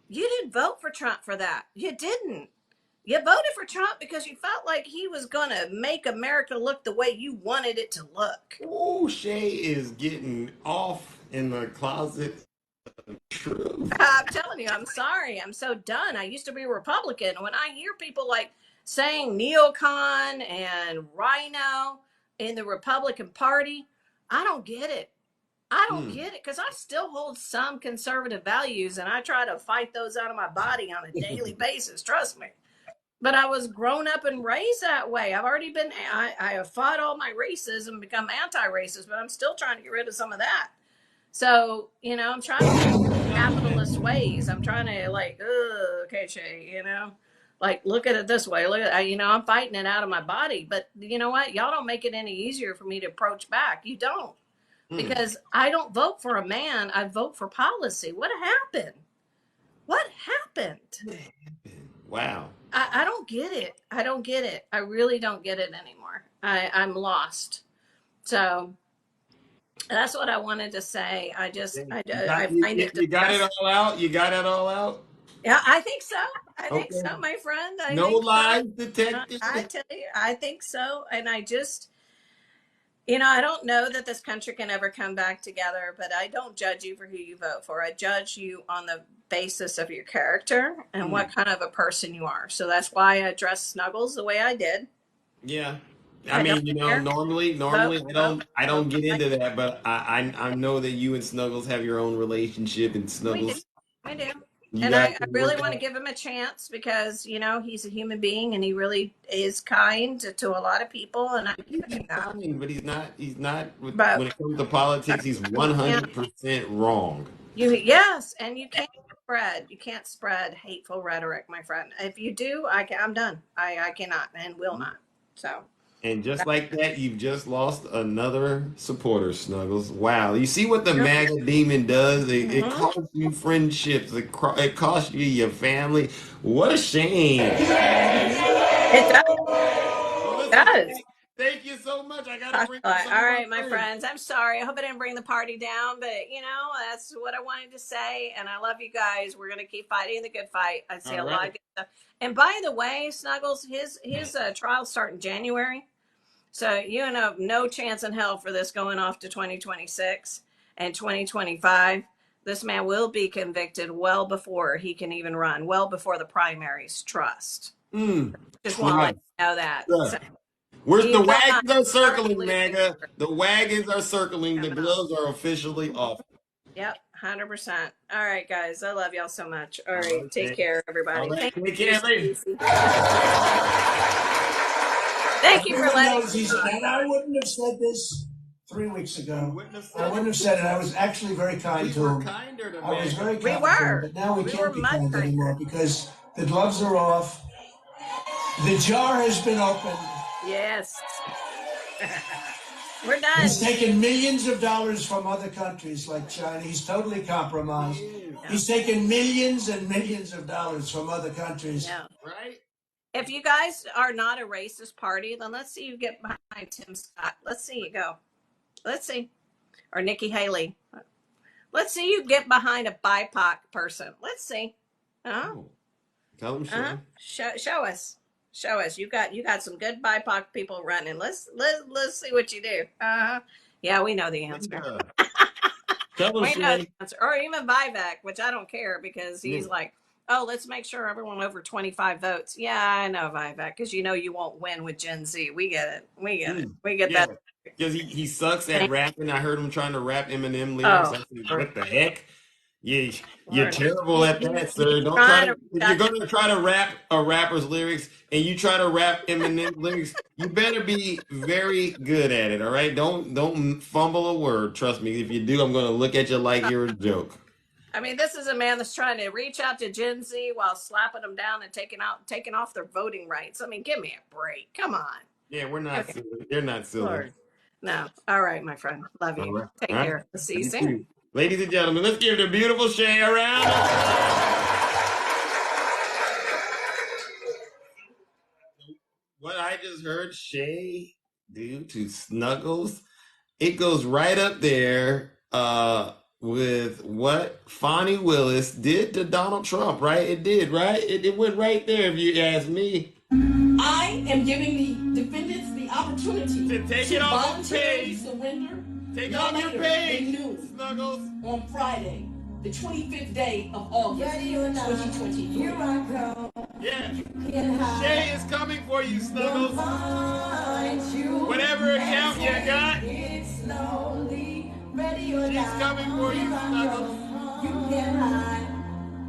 You didn't vote for Trump for that. You didn't. You voted for Trump because you felt like he was going to make America look the way you wanted it to look. Oh, Shay is getting off in the closet. Truth. I'm telling you, I'm sorry. I'm so done. I used to be a Republican. When I hear people like saying neocon and rhino in the Republican Party, I don't get it. I don't get it because I still hold some conservative values and I try to fight those out of my body on a daily basis. Trust me. But I was grown up and raised that way. I've already been, I have fought all my racism, become anti-racist, but I'm still trying to get rid of some of that. So, I'm trying to capitalist ways. I'm trying to okay, Shay, look at it this way. Look at, I'm fighting it out of my body. But you know what? Y'all don't make it any easier for me to approach back. You don't. Because I don't vote for a man. I vote for policy. What happened? What happened? Wow. I don't get it. I don't get it. I really don't get it anymore. I'm lost. So that's what I wanted to say. I find it. You got it all out? You got it all out? Yeah, I think so. I think so, my friend. No lies detected. I tell you, I think so. And I just, I don't know that this country can ever come back together, but I don't judge you for who you vote for. I judge you on the basis of your character and what kind of a person you are. So that's why I addressed Snuggles the way I did. Yeah. I mean, normally I don't get into that, but I know that you and Snuggles have your own relationship, and Snuggles. We do. And I really want to give him a chance because, he's a human being and he really is kind to a lot of people. And but he's not, when it comes to politics, he's 100% wrong. Yes. And you can't spread hateful rhetoric, my friend. If you do, I'm done. I cannot and will not. So. And just like that, you've just lost another supporter, Snuggles. Wow. You see what the MAGA demon does? It costs you friendships. It costs you your family. What a shame. It does. It does. Thank you so much. I got to bring all right, my friends. I'm sorry. I hope I didn't bring the party down, but, that's what I wanted to say. And I love you guys. We're going to keep fighting the good fight. I see a lot of good stuff. And by the way, Snuggles, his trials start in January. So you have no chance in hell for this going off to 2026 and 2025. This man will be convicted well before he can even run, well before the primaries. Trust. Just want to let you know that. So The you will not wagons are start circling, losing. MAGA. The wagons are circling. The Coming off. gloves are officially off. Yep, 100%. All right, guys. I love y'all so much. All right, take care, everybody. All right, Thank take you, care, ladies. Stacey. Thank you for Everyone letting knows me he's, talk and I about it. wouldn't have said this 3 weeks ago. I wouldn't have it. said it. I was actually very kind to him. Kinder to I was very We kind to him, were. but now we We were can't be much kind kinder. anymore because the gloves are off. The jar has been opened. Yes. We're done. He's taken millions of dollars from other countries like China. He's totally compromised. He's taken millions and millions of dollars from other countries. Yeah. Right? If you guys are not a racist party, then let's see you get behind Tim Scott. Let's see you go. Let's see. Or Nikki Haley. Let's see you get behind a BIPOC person. Let's see. Tell him, Show us. Show us. You got some good BIPOC people running. Let's see what you do. Yeah, we know the answer. Tell him, We know the answer. Or even Vivek, which I don't care because he's like, oh, let's make sure everyone over 25 votes. Yeah, I know, Vivek, because you know you won't win with Gen Z. We get it. We get it. We get that. Because he sucks at rapping. I heard him trying to rap Eminem lyrics. I said, what the heck? You're terrible at that, sir. Don't try to. If you're going to try to rap a rapper's lyrics and you try to rap Eminem lyrics, you better be very good at it. All right, don't fumble a word. Trust me. If you do, I'm going to look at you like you're a joke. I mean, this is a man that's trying to reach out to Gen Z while slapping them down and taking off their voting rights. I mean, give me a break. Come on. Yeah, we're not silly. They're not silly. Lord. No. All right, my friend. Love you. Right. Take care. We'll see you soon. Ladies and gentlemen, let's give the beautiful Shay a round. What I just heard Shay do to Snuggles, it goes right up there with what Fani Willis did to Donald Trump, right? It did, right? It went right there if you ask me. I am giving the defendants the opportunity to take it off the page. Surrender. Take off your page, Snuggles. On Friday, the 25th day of August, 2023. Here I go. Yeah. Shay is coming for you, Snuggles. Whatever account you got, she's coming for you, Snuggles.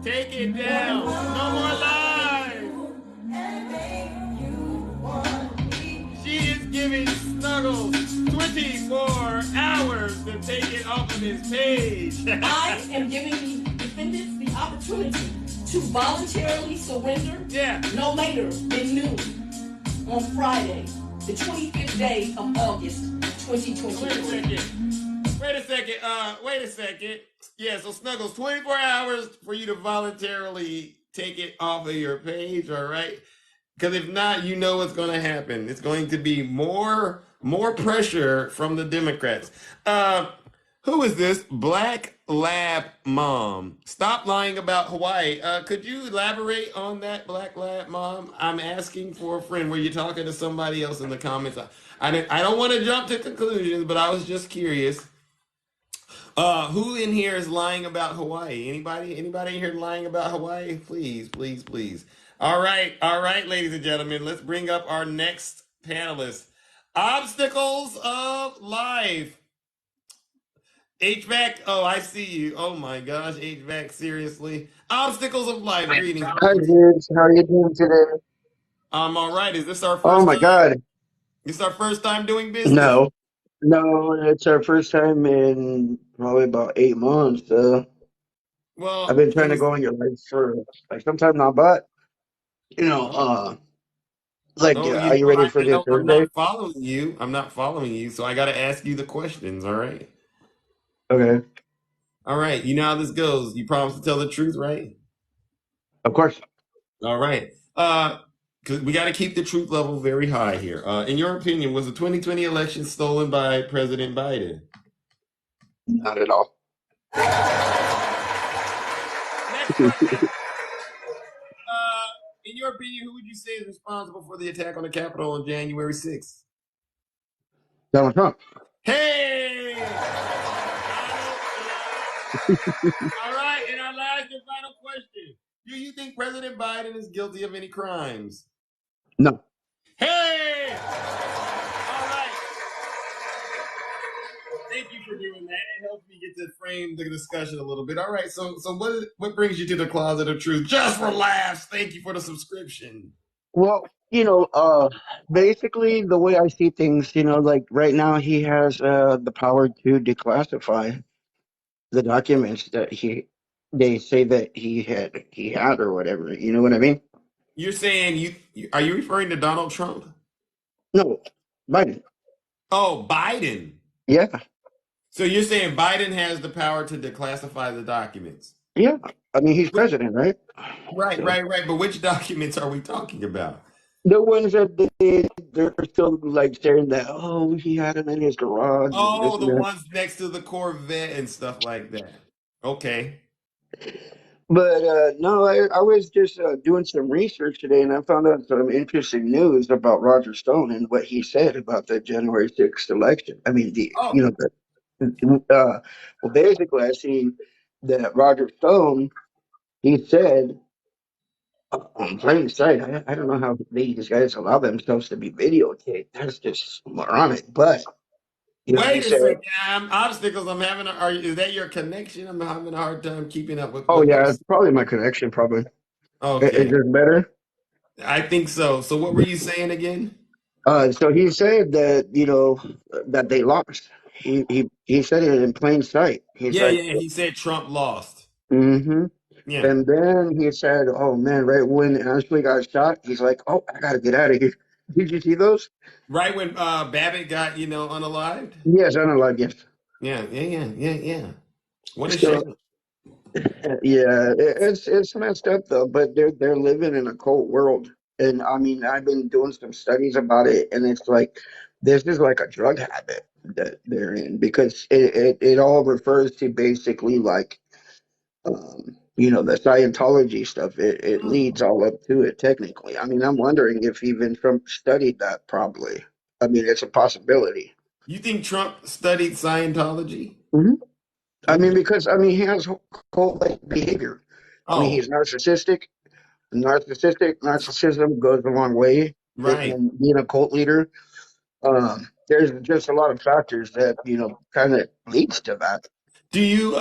Take it down. No more lies. She is giving Snuggles 24 hours to take it off of his page. I am giving the defendants the opportunity to voluntarily surrender no later than noon on Friday, the 25th day of August, 2023. Wait a second. Yeah, so Snuggles, 24 hours for you to voluntarily take it off of your page, all right? Because if not, you know what's going to happen. It's going to be more pressure from the Democrats. Who is this? Black Lab Mom. Stop lying about Hawaii. Could you elaborate on that, Black Lab Mom? I'm asking for a friend. Were you talking to somebody else in the comments? I don't want to jump to conclusions, but I was just curious. Who in here is lying about Hawaii? Anybody in here lying about Hawaii? Please, please, please. All right, ladies and gentlemen, let's bring up our next panelist. Obstacles of life. HVAC, oh, I see you. Oh my gosh, HVAC, seriously. Obstacles of life. Greetings. Hi, dudes. How are you doing today? I'm all right. Is this our first Oh my time? God. This our first time doing business? No, it's our first time in probably about 8 months. Well, I've been trying to go on your live for like some time now, but are you ready for this I'm Thursday? not following you. So I got to ask you the questions. All right. Okay. All right. You know how this goes. You promise to tell the truth, right? Of course. All right. Because we got to keep the truth level very high here. In your opinion, was the 2020 election stolen by President Biden? Not at all. Next question. In your opinion, who would you say is responsible for the attack on the Capitol on January 6th? Donald Trump. Hey! All right, and our last and final question. Do you think President Biden is guilty of any crimes? No. Hey! All right. Thank you for doing that. It helps me get to frame the discussion a little bit. All right, so what brings you to the closet of truth? Just for laughs. Thank you for the subscription. Well, basically the way I see things, like right now he has the power to declassify the documents that they say that he had or whatever. You know what I mean? You're saying are you referring to Donald Trump? No, Biden. Oh, Biden. Yeah, So you're saying Biden has the power to declassify the documents? yeah. I mean, he's president, right? Right, So right, right. But which documents are we talking about? the ones that they're still like saying that, oh, he had him in his garage and this Oh, and the that. ones next to the Corvette and stuff like that. Okay. But no, I was just doing some research today, and I found out some interesting news about Roger Stone and what he said about the January 6th election. I mean, Oh, well, basically, I seen that Roger Stone, he said on plain sight, I don't know how these guys allow themselves to be videotaped. That's just moronic. But, he wait a said, second. I'm obstacles. I'm having. Is that your connection? I'm having a hard time keeping up with oh, what yeah, you're. it's probably my connection, probably. Is Okay, this better? I think so. So what were you saying again? So he said that that they lost. He said it in plain sight. He's Yeah, like, yeah. He said Trump lost. mm-hmm. Yeah. And then he said, "Oh man!" Right when Ashley got shot, he's like, "Oh, I gotta get out of here." Did you see those? Right when Babbitt got unalived. Yes, I know, like yes. Yeah, yeah, yeah, yeah, yeah. What a So shame. yeah, it's messed up though. But they're living in a cold world, and I mean, I've been doing some studies about it, and it's like this is like a drug habit that they're in because it all refers to basically like the Scientology stuff. It leads all up to it technically. I mean, I'm wondering if even Trump studied that. Probably. I mean, it's a possibility. You think Trump studied Scientology? hmm I mean, Okay. because I mean, he has cult-like behavior. I mean, Oh, he's narcissistic. Narcissism goes a long way right. in being a cult leader. There's just a lot of factors that kind of leads to that. Do you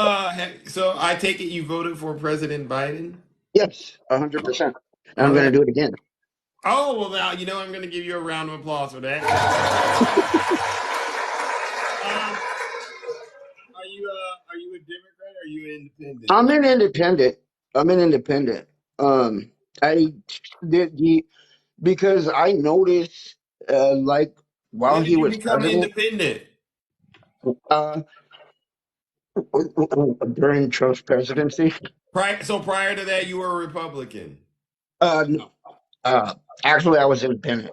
so I take it you voted for President Biden? Yes, 100%. All I'm going to right. do it again. Oh, well now I'm going to give you a round of applause for that. Um, are you a Democrat or are you an independent? I'm an independent. I'm an independent. I the because I noticed, like while When he did you was become president, independent? uh, during Trump's presidency. Prior to that you were a Republican. No. Uh, Actually, I was independent.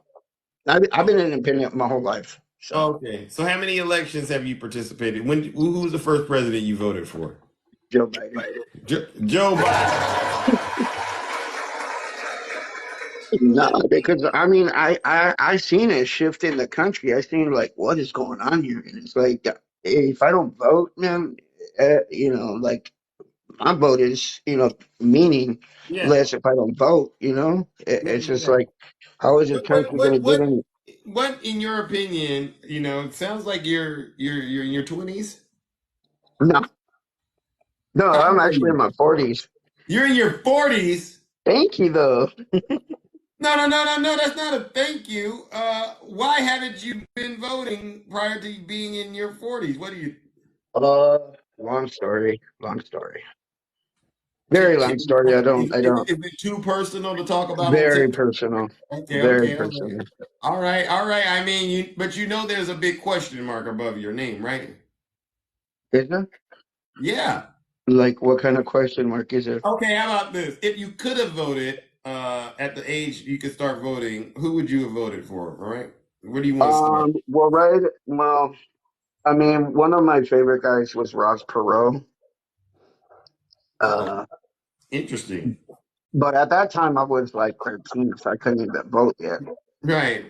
I've been independent my whole life. So Okay. So how many elections have you participated? Who was the first president you voted for? Joe Biden. Joe Biden. No, because I mean, I seen a shift in the country. I seen like what is going on here, and it's like if I don't vote, man, like my vote is Yeah. meaningless if I don't vote. Yeah, It's just yeah. like how is this What what country going what to get what any? what in your opinion, it sounds like you're in your 20s. No, no, How I'm old are actually in you? my 40s. You're in your 40s. Thank you, though. No, no, no, no, no. That's not a thank you. Why haven't you been voting prior to being in your 40s? What do you? Uh, long story, long story, Can, very long story. I don't. is it too personal to talk about on Very TikTok? personal, Okay, very okay, all right, personal. all right, all right. I mean, but there's a big question mark above your name, right? Is it? Yeah. Like, what kind of question mark is it? Okay, how about this? If you could have voted at the age you could start voting, who would you have voted for? All right. Where do you want to start? Well, right. Well, I mean, one of my favorite guys was Ross Perot. Oh, Uh, interesting. but at that time I was like 13, so I couldn't even vote yet. Right.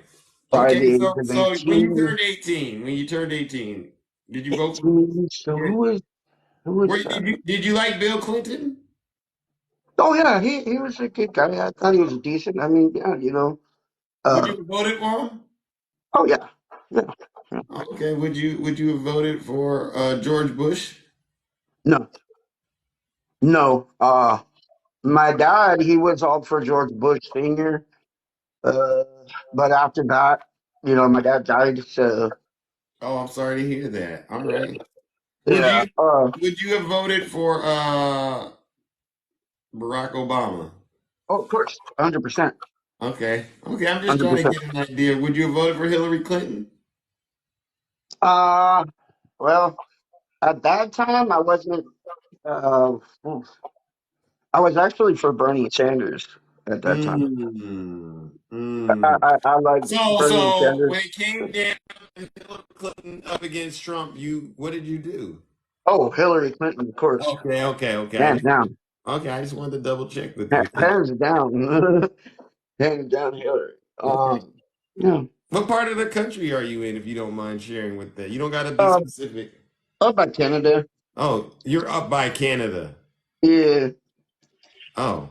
by Okay, the age so of when you 18. turned 18, did you vote for? 18. So Yeah. who is Did you like Bill Clinton? Oh yeah, he was a good guy. I thought he was decent. I mean, yeah, Would uh, you have voted for him? oh yeah, yeah, yeah. Okay, would you have voted for George Bush? No, no. My dad, he was all for George Bush Senior. Uh, but after that, my dad died. So Oh, I'm sorry to hear that. All right. Would yeah. you would you have voted for Barack Obama? Oh, of course, 100%, Okay. Okay, I'm just hundred trying to percent. get an idea. Would you have voted for Hillary Clinton? Uh, well, at that time, I wasn't. Uh, I was actually for Bernie Sanders at that time. Mm, I, mm. I, I like Bernie So Sanders. when it came down to Hillary Clinton up against Trump, what did you do? Oh, Hillary Clinton, of course, Okay. hands down, I just wanted to double check with you. hands down, hands down, Hillary. Okay. Yeah. What part of the country are you in, if you don't mind sharing with that? You don't got to be Uh, specific. up by Canada. Oh, you're up by Canada. Yeah, Oh,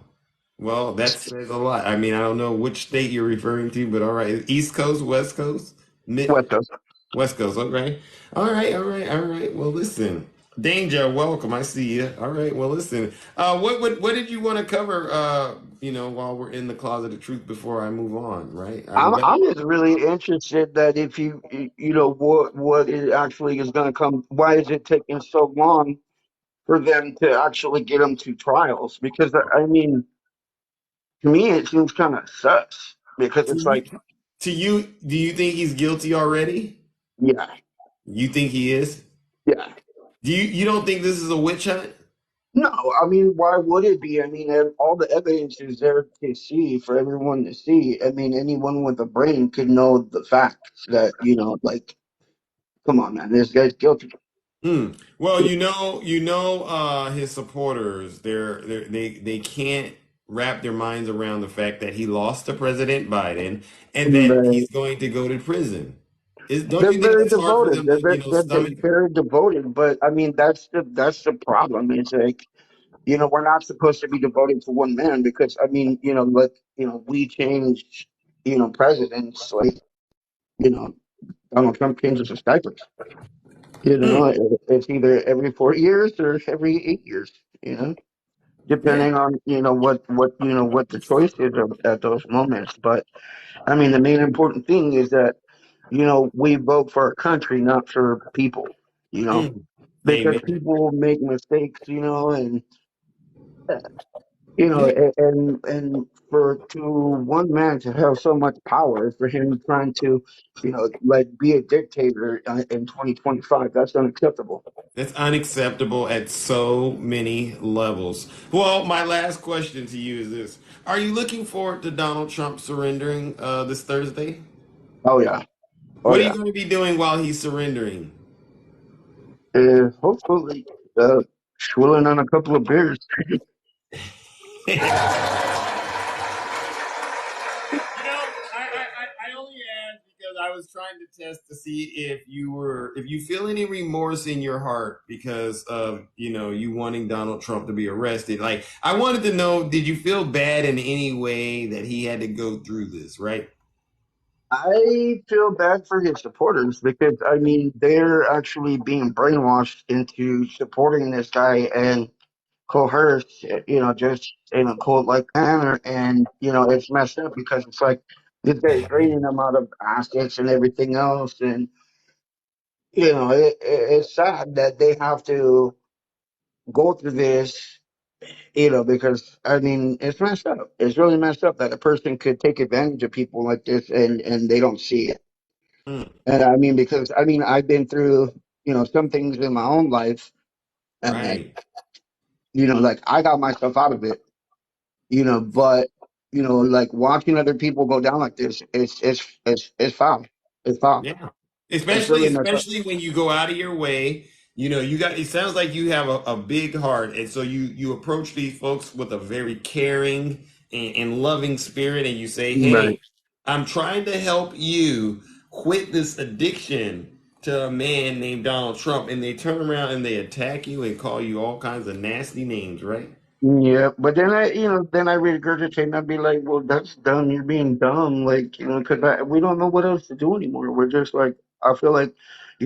well, that says a lot. I mean, I don't know which state you're referring to, but all right. East Coast, West Coast, Mid West Coast. West Coast. Okay. All right. Well, listen, Danger, welcome. I see you. All right. Well, listen. What did you want to cover? While we're in the closet of truth, before I move on, right? We got. I'm just really interested that if you know what it actually is going to come. Why is it taking so long for them to actually get them to trials? Because I mean, to me, it seems kind of sus. Because To it's you, like, do you think he's guilty already? yeah, You think he is? yeah. You don't think this is a witch hunt? No, I mean, why would it be? I mean, all the evidence is there to see for everyone to see. I mean, anyone with a brain could know the facts that, like, come on, man, this guy's guilty. Hmm. Well, his supporters, they can't wrap their minds around the fact that he lost to President Biden and that But he's going to go to prison. Don't they're you think very that's hard for devoted. them to, They're stomach? very devoted. But I mean, that's the problem. It's like, we're not supposed to be devoted to one man because I mean, like, we change, presidents like, you know, Donald Trump changes his diapers. Hmm. It's either every 4 years or every 8 years. Yeah. Depending on what the choice is at those moments. But I mean, the main important thing is that we vote for our country, not for people. You know, Hmm. because Amen. people make mistakes. And Yeah. and for to one man to have so much power, for him trying to, like be a dictator in 2025, that's unacceptable. That's unacceptable at so many levels. Well, my last question to you is this: are you looking forward to Donald Trump surrendering this Thursday? Oh yeah, oh What are you yeah. going to be doing while he's surrendering? Hopefully, swilling on a couple of beers. I only asked because I was trying to test to see if you feel any remorse in your heart because of, you wanting Donald Trump to be arrested. Like, I wanted to know, did you feel bad in any way that he had to go through this, right? I feel bad for his supporters because I mean they're actually being brainwashed into supporting this guy and coerced, just in a cult like manner, and it's messed up because it's like this guy's draining them out of assets and everything else, and it's sad that they have to go through this, because I mean it's messed up. It's really messed up that a person could take advantage of people like this and they don't see it. Mm, And I mean, because I mean, I've been through, some things in my own life, and right. like I got myself out of it, but like watching other people go down like this, it's foul. It's foul. Yeah. It's Especially really messed up. especially when you go out of your way. It sounds like you have a big heart. And so you approach these folks with a very caring and loving spirit and you say, Right. hey, I'm trying to help you quit this addiction to a man named Donald Trump, and they turn around and they attack you and call you all kinds of nasty names, right? Yeah, but then then I regurgitate and I'd be like, well, that's dumb. You're being dumb. Like, because we don't know what else to do anymore. We're just like, I feel like,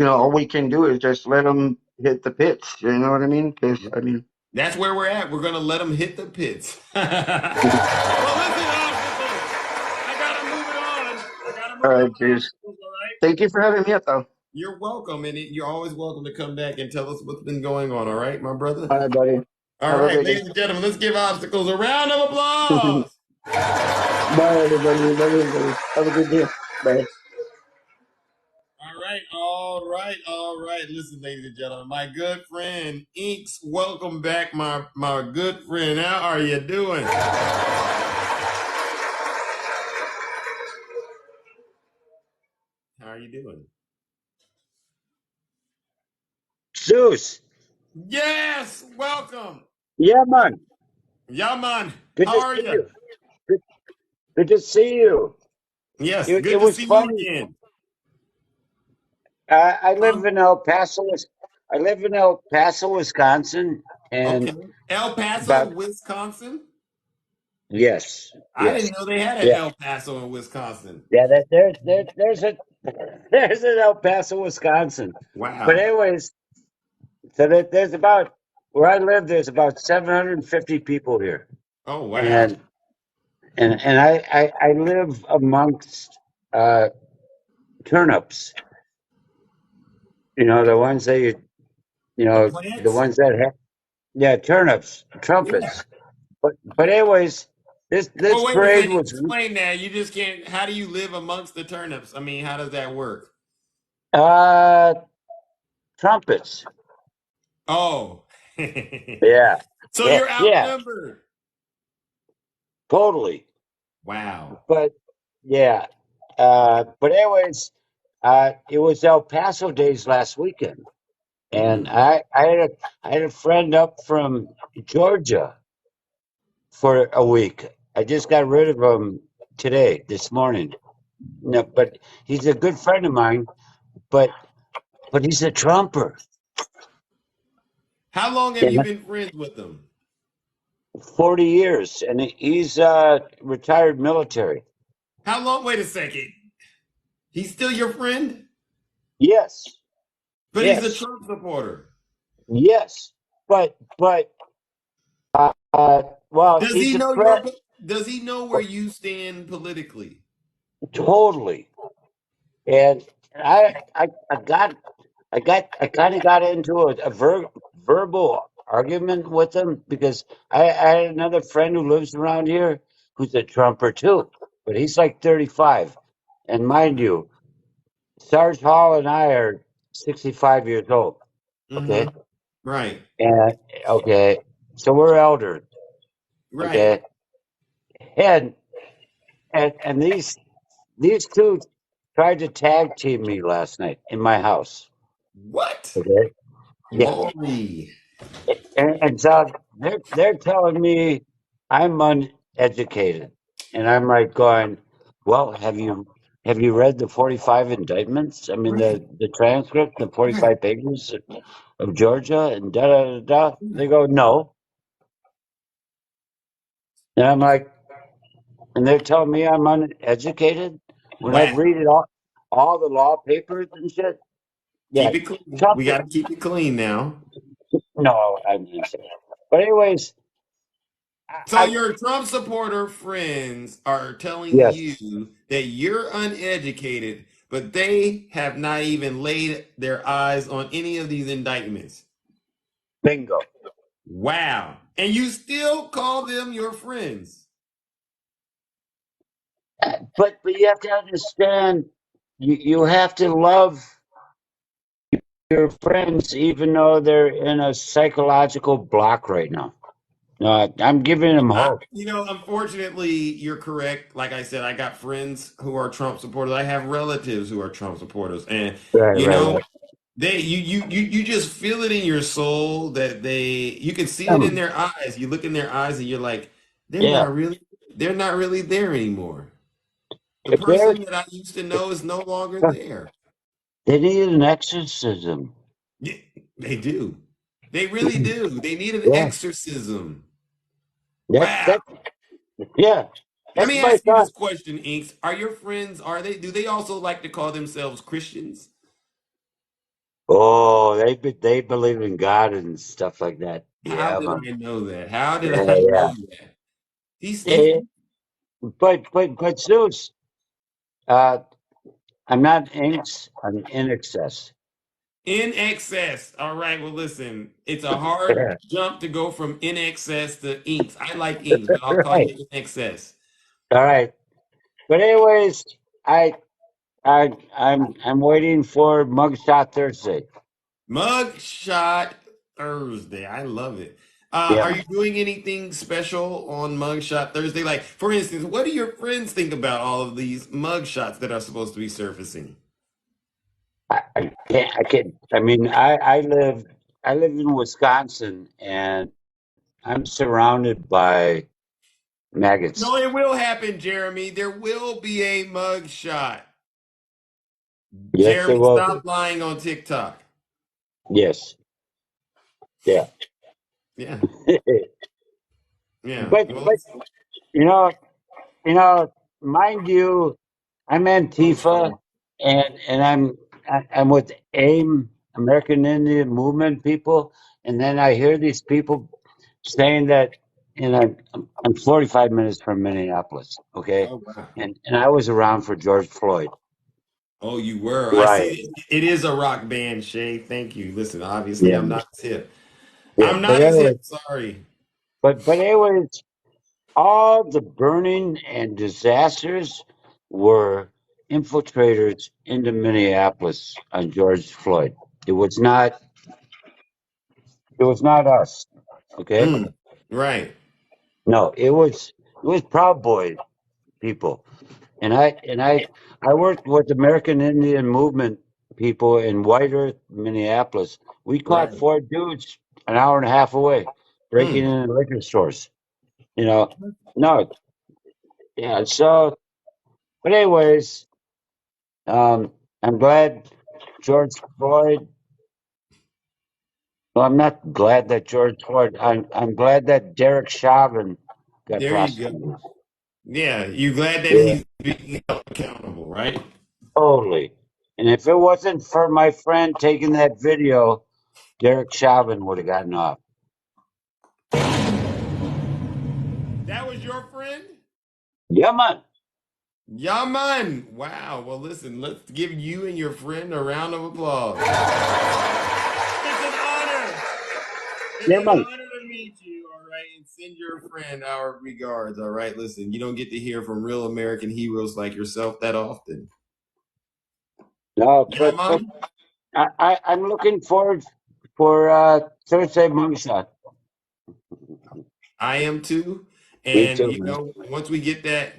all we can do is just let them hit the pits. You know what I mean? Because, I mean, That's where we're at. We're gonna let them hit the pits. Well, listen, obstacles. I gotta move it on. I gotta all move it right, on, cheers. obstacles. All right. Thank you for having me up, though. You're welcome, and you're always welcome to come back and tell us what's been going on. All right, my brother. All right, buddy. All Have a right, great ladies and gentlemen, let's give obstacles a round of day. applause. Bye, everybody. Bye, everybody. Have a good day. Bye. All right. Listen, ladies and gentlemen, my good friend Inks, welcome back, my good friend. How are you doing? How are you doing? Zeus. Yes, welcome. Yeah, man. Yeah, man. Good How to are see you? you. Good to see you. Yes, It good to was see you funny. again. I live in El Paso. I live in El Paso, Wisconsin, Okay. and El Paso, about Wisconsin. yes, I yes, didn't know they had an yeah, El Paso in Wisconsin. yeah. There's a there's an El Paso, Wisconsin. But Wow. anyways, so there's about where I live. There's about 750 people here, Oh, wow. and I live amongst uh, turnips. The ones that The the plants? ones that have, yeah, turnips, Yeah. trumpets. But anyways, this Well, wait a parade second. was Explain that. You just can't. How do you live amongst the turnips? I mean, how does that work? uh trumpets. Oh. Yeah, So yeah, you're yeah, outnumbered. totally. Wow. But yeah, but anyways, it was El Paso days last weekend, and Mm. I had a friend up from Georgia for a week. I just got rid of him this morning. No, but he's a good friend of mine. But he's a Trumper. How long have Yeah. you been friends with them? 40 years, and he's retired military. How long? Wait a second. He's still your friend, Yes, but he's a yes, Trump supporter. yes. But well, Does he's he a know friend. Does he know where you stand politically? Totally. And I kind of got into a verbal argument with him because I had another friend who lives around here who's a Trumper too, but he's like 35. And mind you, Sarge Hall and I are 65 years old. Okay. Mm-hmm. Right. And okay. So we're elder. Right. Okay. And and these two tried to tag team me last night in my house. What? Okay. Yeah. Holy. And so they're telling me I'm uneducated. And I'm like going, well, have you read the 45 indictments? I mean Right. the transcript, the Right. 45 pages of Georgia and da da da da. They go, no. And I'm like, and they're telling me I'm uneducated when I've Wow. read it all the law papers and shit. Yeah, Keep it clean. Trump. We got to keep it clean now. No, I didn't say that. But anyways, So I your Trump supporter friends are telling yes, you that you're uneducated, but they have not even laid their eyes on any of these indictments. bingo. Wow. And you still call them your friends. But you have to understand, you have to love your friends even though they're in a psychological block right now. No, I'm giving them hope. Unfortunately, you're correct. Like I said, I got friends who are Trump supporters. I have relatives who are Trump supporters, and Right, you right, know, right. you just feel it in your soul that you can see it in Um, their eyes. You look in their eyes, and you're like, they're yeah, not really, they're not really there anymore. The They're, person that I used to know is no longer there. they need an exorcism. Yeah, they do. They really do. They need an Yeah, exorcism. that Wow. that yeah, Let that's me my ask you thought. this question, Inks. Are your friends, do they also like to call themselves Christians? Oh, they believe in God and stuff like that. How Yeah, did man. I know that? How did Yeah, I know yeah. that? He's Eh, but Zeus, uh, I'm not inks. I'm in excess. in excess. All right. Well, listen, it's a hard jump to go from in excess to inks. I like inks, but I'll call Right. you in excess. All right. But anyways, I I'm waiting for Mugshot Thursday. Mug shot Thursday. I love it. Yeah. Are you doing anything special on Mugshot Thursday? Like, for instance, what do your friends think about all of these mug shots that are supposed to be surfacing? I can't. I mean, I live in Wisconsin, and I'm surrounded by maggots. No, it will happen, Jeremy. There will be a mug shot. Yes, there Jeremy, will be. stop lying on TikTok. Yes. Yeah. Yeah, yeah. but Well, but you know you know, mind you, I'm Antifa, and I'm with AIM, American Indian Movement people, and then I hear these people saying that, I'm 45 minutes from Minneapolis, okay, oh wow. and I was around for George Floyd. Oh, you were. I Right. see. It is a rock band, Shay. Thank you. Listen, obviously, Yeah. I'm not as hip. Yeah. I'm But not as hip. anyway, Sorry. but anyways, all the burning and disasters were infiltrators into Minneapolis on George Floyd. It was not. It was not us. Okay. Mm, right. No, it was Proud Boy people, and I worked with American Indian Movement people in White Earth, Minneapolis. We caught Right. four dudes an hour and a half away breaking Mm. in liquor stores. You know, no, yeah. So, but anyways, I'm glad George Floyd. Well, I'm not glad that George Floyd. I'm glad that Derek Chauvin got There you go. prosecuted. Yeah. You glad that Yeah, he's being held accountable, right? totally. And if it wasn't for my friend taking that video, Derek Chauvin would have gotten off. That was your friend? Yeah, man. Yeah, man. Wow. Well, listen, let's give you and your friend a round of applause. It's an honor. It's Yeah, an man. honor to meet you, all right? And send your friend our regards, all right? Listen, you don't get to hear from real American heroes like yourself that often. No, Yeah, but man. I'm looking forward for Thursday mugshot. I am too. Me And, too, you man. know, once we get that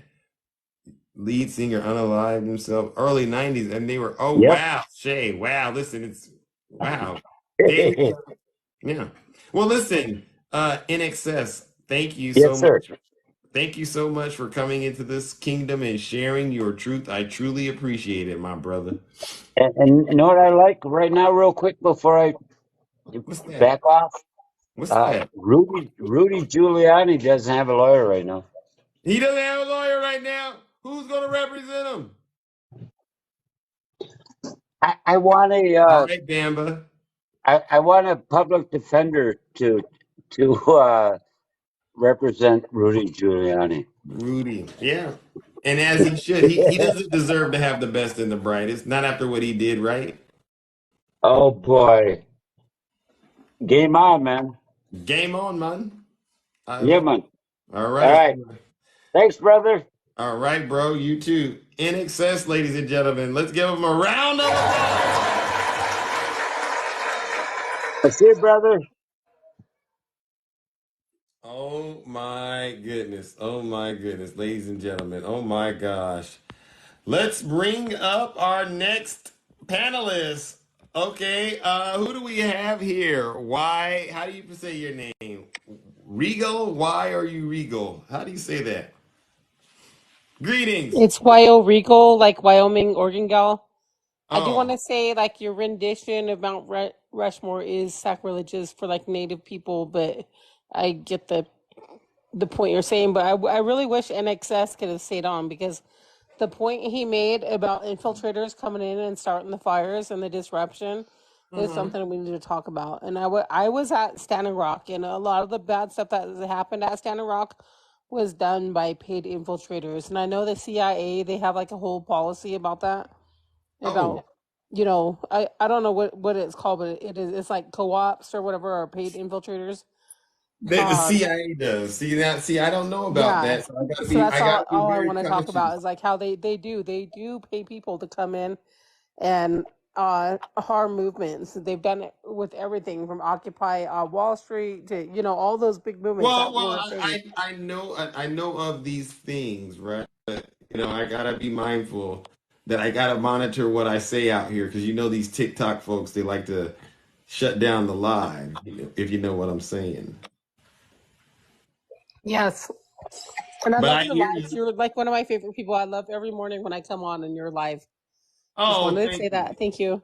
lead singer unalived himself, early 90s, and they were, oh, Yep. wow, Shay, wow, listen, it's, wow. Days, yeah. Well, listen, in excess, thank you so Yes, much. sir. Thank you so much for coming into this kingdom and sharing your truth. I truly appreciate it, my brother. And you know what I like right now, real quick, before I What's that? back off? What's that? Rudy Giuliani doesn't have a lawyer right now. He doesn't have a lawyer right now. Who's going to represent him? I want All a right, Bamba. I want a public defender to represent Rudy Giuliani. Rudy. Yeah. And as he should, he doesn't deserve to have the best and the brightest. Not after what he did, right? Oh boy, game on, man. Game on, man. I Yeah, love man. it. All All right. right. Thanks, brother. All right, bro. You too. In excess, ladies and gentlemen. Let's give him a round of applause. I see you, brother. Oh my goodness. Oh my goodness, ladies and gentlemen. Oh my gosh. Let's bring up our next panelist. Okay, who do we have here? Why? How do you say your name? Regal? Why are you regal? How do you say that? Greetings. It's Wyo Regal, like Wyoming, Oregon gal. I do want Oh, to say, like, your rendition of Mount Rushmore is sacrilegious for like Native people, but I get the point you're saying. But I really wish NXS could have stayed on because the point he made about infiltrators coming in and starting the fires and the disruption is something we need to talk about. And I was at Standing Rock, and a lot of the bad stuff that has happened at Standing Rock was done by paid infiltrators. And I know the CIA, they have like a whole policy about that. oh. About, I don't know what it's called, but it's like co-ops or whatever, or paid infiltrators. The Um, CIA does. See that? See, I don't know about yeah. that, so I gotta So be. that's I gotta be all I very want to talk about cautious. is like how they do pay people to come in and harm movements. They've done it with everything from Occupy Wall Street to all those big movements Well, that well, were a thing. I know of these things, right? But I gotta be mindful that I gotta monitor what I say out here because these TikTok folks, they like to shut down the live, if you know what I'm saying. Yes, and I But love I your hear lives. you. You're like one of my favorite people. I love every morning when I come on and you're live. Just Oh, wanted to thank say you. that. Thank you.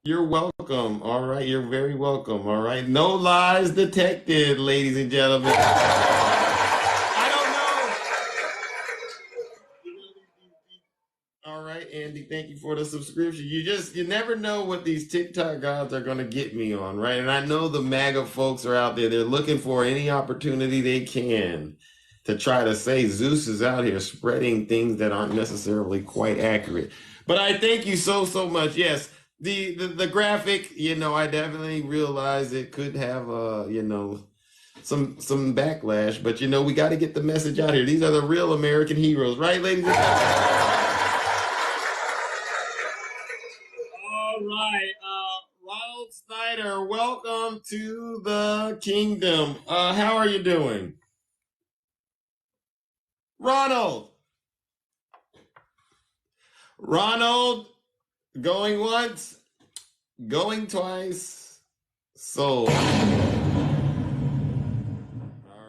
You're welcome. All right, you're very welcome. All right, no lies detected, ladies and gentlemen. I don't know. All right, Andy, thank you for the subscription. You never know what these TikTok gods are going to get me on, right? And I know the MAGA folks are out there. They're looking for any opportunity they can to try to say Zeus is out here spreading things that aren't necessarily quite accurate. But I thank you so, so much. Yes, the graphic, I definitely realize it could have, some backlash, but we got to get the message out here. These are the real American heroes, right, ladies and gentlemen? All right, Ronald Snyder, welcome to the kingdom. How are you doing, Ronald? Ronald, going once, going twice. Sold. All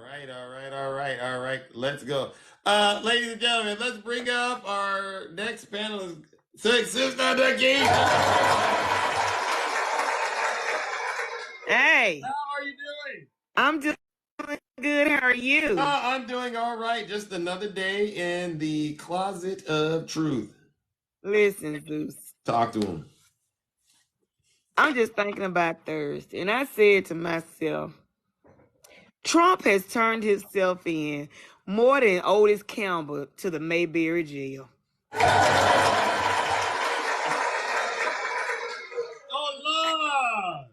right, all right, all right, all right. Let's go. Ladies and gentlemen, let's bring up our next panelist. Sister the King. Hey, How are you doing? I'm doing good. How are you? I'm doing all right. Just another day in the closet of truth. Listen, Zeus, Talk to him. I'm just thinking about Thursday, and I said to myself, Trump has turned himself in more than Otis Campbell to the Mayberry jail. Oh, Lord!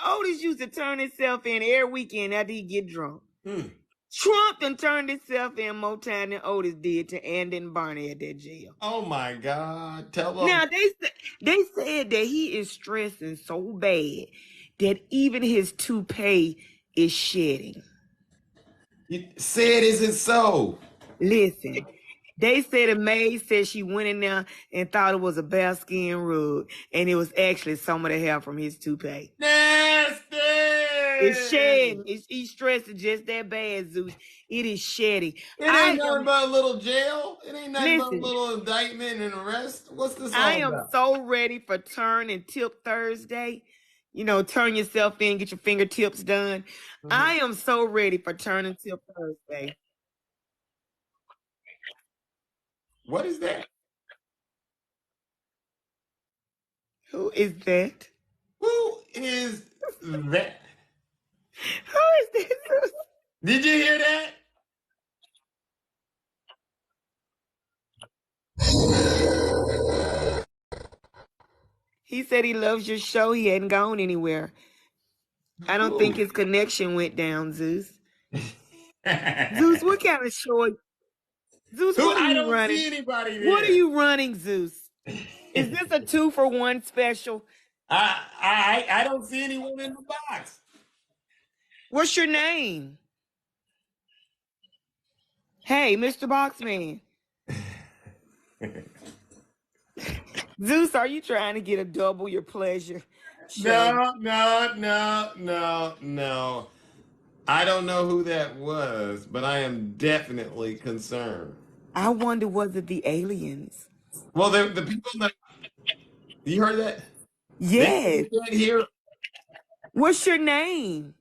Otis used to turn himself in every weekend after he get drunk. Hmm. Trump done turned himself in more time than Otis did to Andy and Barney at that jail. Oh, my God. Tell them. Now, they said that he is stressing so bad that even his toupee is shedding. You said, is it so? Listen, they said a maid said she went in there and thought it was a bearskin rug, and it was actually some of the hair from his toupee. Nasty! It's shedding. He's stressing just that bad, Zeus. It is shedding. It ain't nothing but a little jail. It ain't nothing but a Listen, little indictment and arrest. What's this I all am about? so ready for Turn and Tip Thursday. Turn yourself in, get your fingertips done. I am so ready for Turn and Tip Thursday. What is that? Who is that? Who is that? Who is that? Did you hear that? He said he loves your show. He hadn't gone anywhere. I don't think his connection went down, Zeus. Zeus, what kind of show? Zeus, what are I you don't running? see anybody there. What are you running, Zeus? Is this a 2-for-1 special? I don't see anyone in the box. What's your name? Hey, Mr. Boxman. Zeus, are you trying to get a double your pleasure show? No. I don't know who that was, but I am definitely concerned. I wonder, was it the aliens? Well, the people that you heard that they Yes. can't hear. What's your name?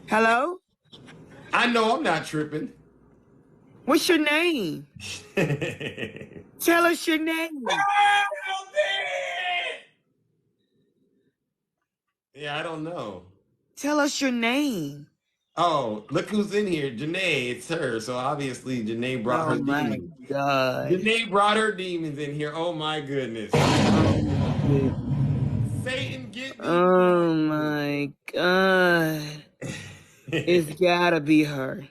Hello? I know I'm not tripping. What's your name? Tell us your name. Yeah, I don't know. Tell us your name. Oh, look who's in here. Janae, it's her. So obviously Janae brought her Oh my demons. God. Janae brought her demons in here. Oh my goodness. Satan, get me. Oh my God. It's gotta be her.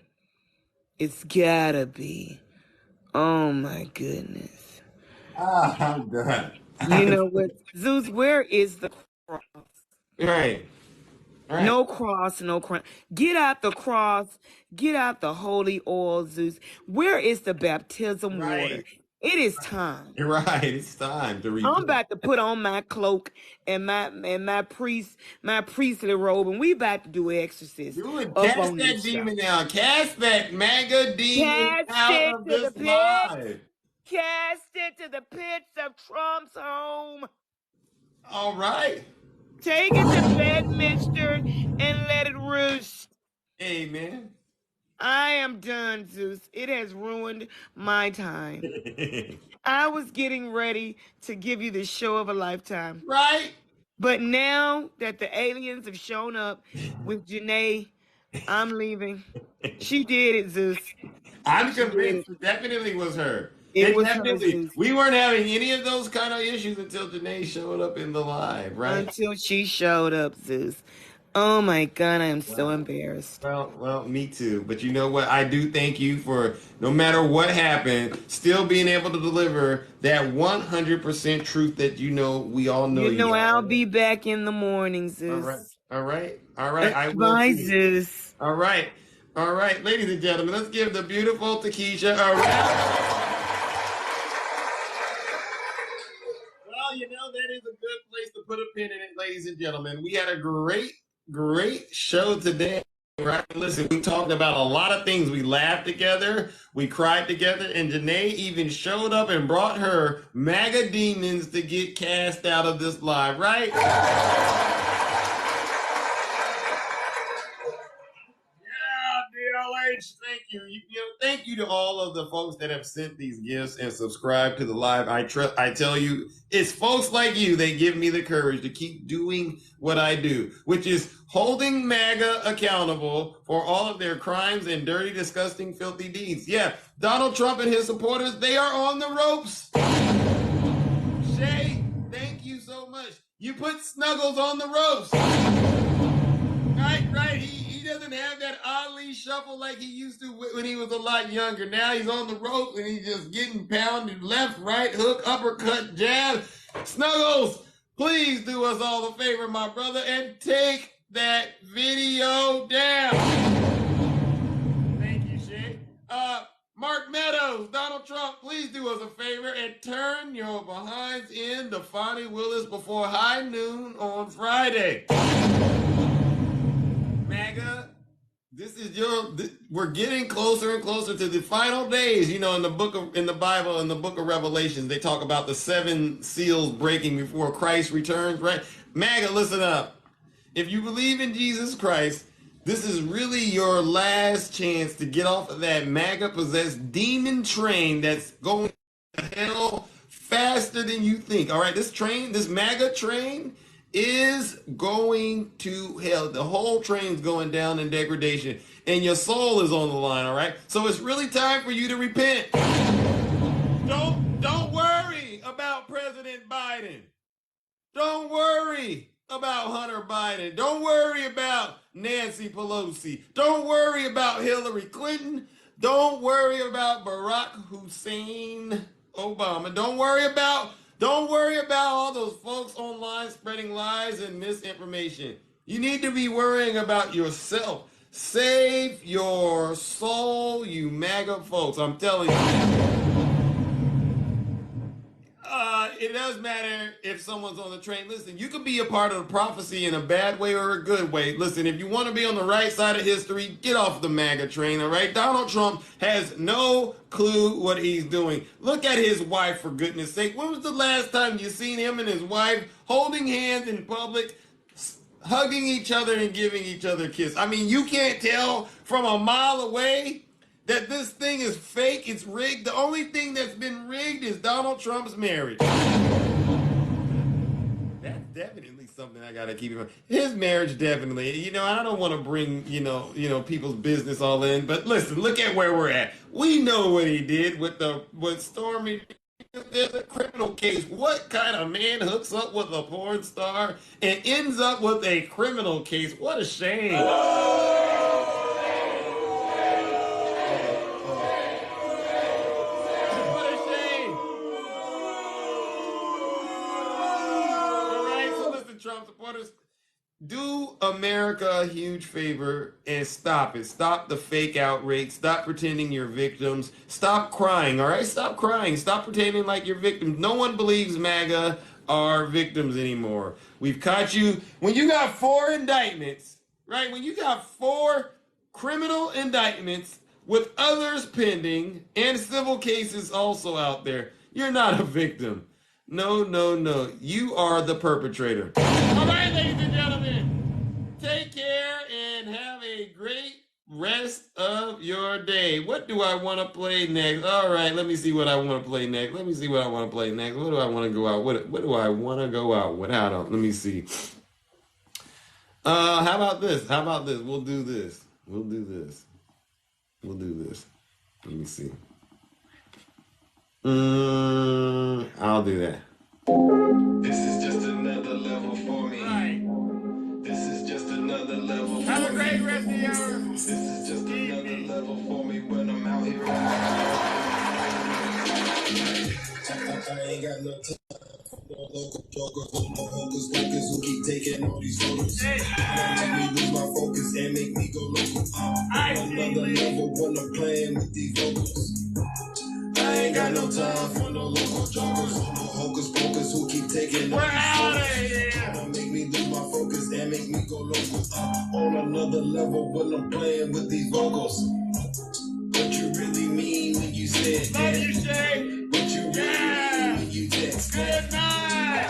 It's gotta be. Oh my goodness. I'm done. You know what? Zeus, where is the cross? Right. Right. No cross, no cross. Get out the cross. Get out the holy oil, Zeus. Where is the baptism water? It is time. You're right. It's time to repent. I'm about to put on my cloak and my priestly robe, and we about to do exorcist. Do it. Up Cast on that this demon show. out. Cast that MAGA demon Cast out it of to this the live. pits. Cast it to the pits of Trump's home. All right. Take it to Bedminster and let it roost. Amen. I am done, Zeus. It has ruined my time. I was getting ready to give you the show of a lifetime. Right. But now that the aliens have shown up with Janae, I'm leaving. She did it, Zeus. I'm convinced it definitely was her. It was her, definitely. Zeus. We weren't having any of those kind of issues until Janae showed up in the live, right? Until she showed up, Zeus. Oh my God, I am so embarrassed. Well, me too. But you know what? I do thank you for, no matter what happened, still being able to deliver that 100% truth that we all know. You know, I'll be back in the morning, Zeus. All right. I will. Bye, too. Zeus. All right. Ladies and gentlemen, let's give the beautiful Takesha a round. Well, that is a good place to put a pin in it, ladies and gentlemen. We had a great show today. Right? Listen, we talked about a lot of things. We laughed together, we cried together, and Janae even showed up and brought her MAGA demons to get cast out of this live, right? DLH, thank you. Thank you to all of the folks that have sent these gifts and subscribed to the live. I tell you, it's folks like you that give me the courage to keep doing what I do, which is holding MAGA accountable for all of their crimes and dirty, disgusting, filthy deeds. Yeah, Donald Trump and his supporters, they are on the ropes. Shay, thank you so much. You put Snuggles on the ropes. Right. He doesn't have that Ali shuffle like he used to when he was a lot younger. Now he's on the rope and he's just getting pounded left, right, hook, uppercut, jab. Snuggles, please do us all a favor, my brother, and take that video down. Thank you, Shay. Mark Meadows, Donald Trump, please do us a favor and turn your behinds in to Fani Willis before high noon on Friday. MAGA, we're getting closer and closer to the final days. In the Bible, in the book of Revelation, they talk about the 7 seals breaking before Christ returns, right? MAGA, listen up. If you believe in Jesus Christ, this is really your last chance to get off of that MAGA-possessed demon train that's going to hell faster than you think. All right, this MAGA train is going to hell. The whole train's going down in degradation, and your soul is on the line, all right? So it's really time for you to repent. Don't worry about President Biden. Don't worry about Hunter Biden. Don't worry about Nancy Pelosi. Don't worry about Hillary Clinton. Don't worry about Barack Hussein Obama. Don't worry about all those folks online spreading lies and misinformation. You need to be worrying about yourself. Save your soul, you MAGA folks. I'm telling you. it does matter if someone's on the train. Listen, you could be a part of the prophecy in a bad way or a good way. Listen, if you want to be on the right side of history, get off the MAGA train, all right? Donald Trump has no clue what he's doing. Look at his wife, for goodness sake. When was the last time you seen him and his wife holding hands in public, hugging each other and giving each other a kiss? I mean, you can't tell from a mile away that this thing is fake, it's rigged. The only thing that's been rigged is Donald Trump's marriage. That's definitely something I gotta keep in mind. His marriage, definitely. You know, I don't want to bring, people's business all in, but listen, look at where we're at. We know what he did with Stormy. There's a criminal case. What kind of man hooks up with a porn star and ends up with a criminal case? What a shame. Trump supporters, do America a huge favor and stop it. Stop the fake outrage. Stop pretending you're victims. Stop crying, all right? Stop crying. Stop pretending like you're victims. No one believes MAGA are victims anymore. We've caught you. When you got 4 indictments, right? When you got 4 criminal indictments with others pending and civil cases also out there, you're not a victim. No, no, no. You are the perpetrator. All right, ladies and gentlemen. Take care and have a great rest of your day. What do I want to play next? All right, let me see what I want to play next. What do I want to go out? What do I want to go out without? Let me see. How about this? We'll do this. Let me see. I'll do that. This is just another level for me. Right. This is just another level. Have a great rest of your This is just another level for me when I'm out here. I ain't got no time for no local jokers or no hocus pocus who keep taking all these photos. Make me lose my focus and make me go local. I'm on another level when I'm playing with these vocals. I ain't got no time for no local jokers or no hocus pocus who keep taking all these photos. Tryna make me lose my focus and make me go local. On another level when I'm playing with these vocals. What you really mean when you said that? Love you, Shay. What you really mean when you text that? Good night.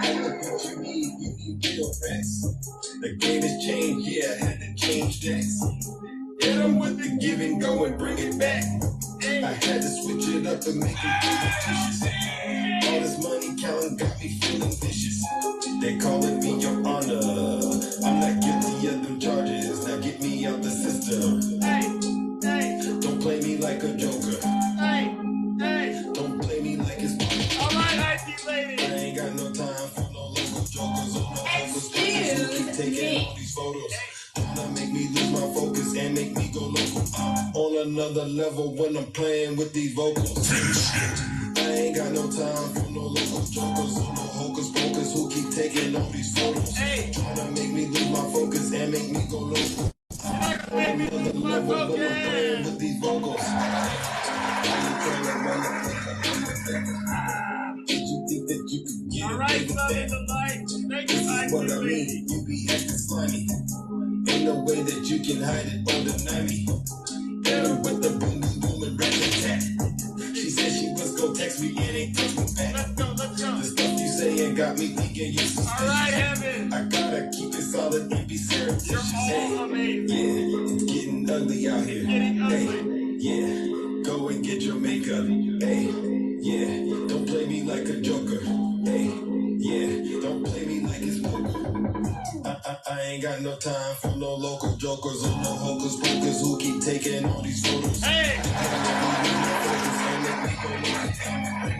I look what you need, you real fast. The game has changed, yeah, I had to change that. Hit 'em with the give and go and bring it back. I had to switch it up and make it vicious. All this money counting got me feeling vicious. They calling me your honor. I'm not guilty of them charges. Now get me out the system. Don't play me like a joker. Don't play me like it's money. All right, icy lady. I ain't got no time for no local jokers or no hocus pocus who keep taking all these photos. Tryna make me lose my focus and make me go local. On another level when I'm playing with these vocals. I ain't got no time for no local jokers or no hocus pocus who keep taking all these photos. Tryna make me lose my focus and make me go local. On another level when I'm playing with these vocals. Did you think that you could get All it right, with love that? is the light. Thank you, This is what I icy lady. mean. You be acting slimy. Ain't no way that you can hide it or deny me. Hit her with the boom boom boom and rat tat tat. She said she was gonna text me and ain't text me back. Let's go. The stuff you saying got me thinking you suspicious. All right, Evan. I gotta keep it solid and be surreptitious. You're all amazing. Yeah, it's getting ugly out here. Getting ugly. Hey, yeah, go and get your makeup. Hey, yeah, don't play me like a joker. Hey, yeah, don't play me like it's poker. I ain't got no time for no local jokers or no hocus pocus who keep taking all these photos. Hey.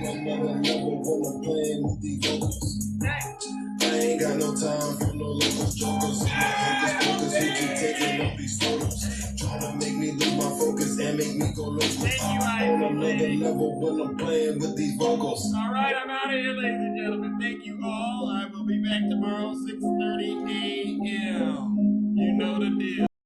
Another level when I'm playing with these vocals. I ain't got no time for no local jokers or no hocus pocus who keep taking all these photos. Tryna make me lose my focus and make me go local. On another level when I'm playing with these vocals. All right, I'm out of here, ladies and gentlemen. Thank you all. I will be back tomorrow, 6:30 a.m. You know the deal.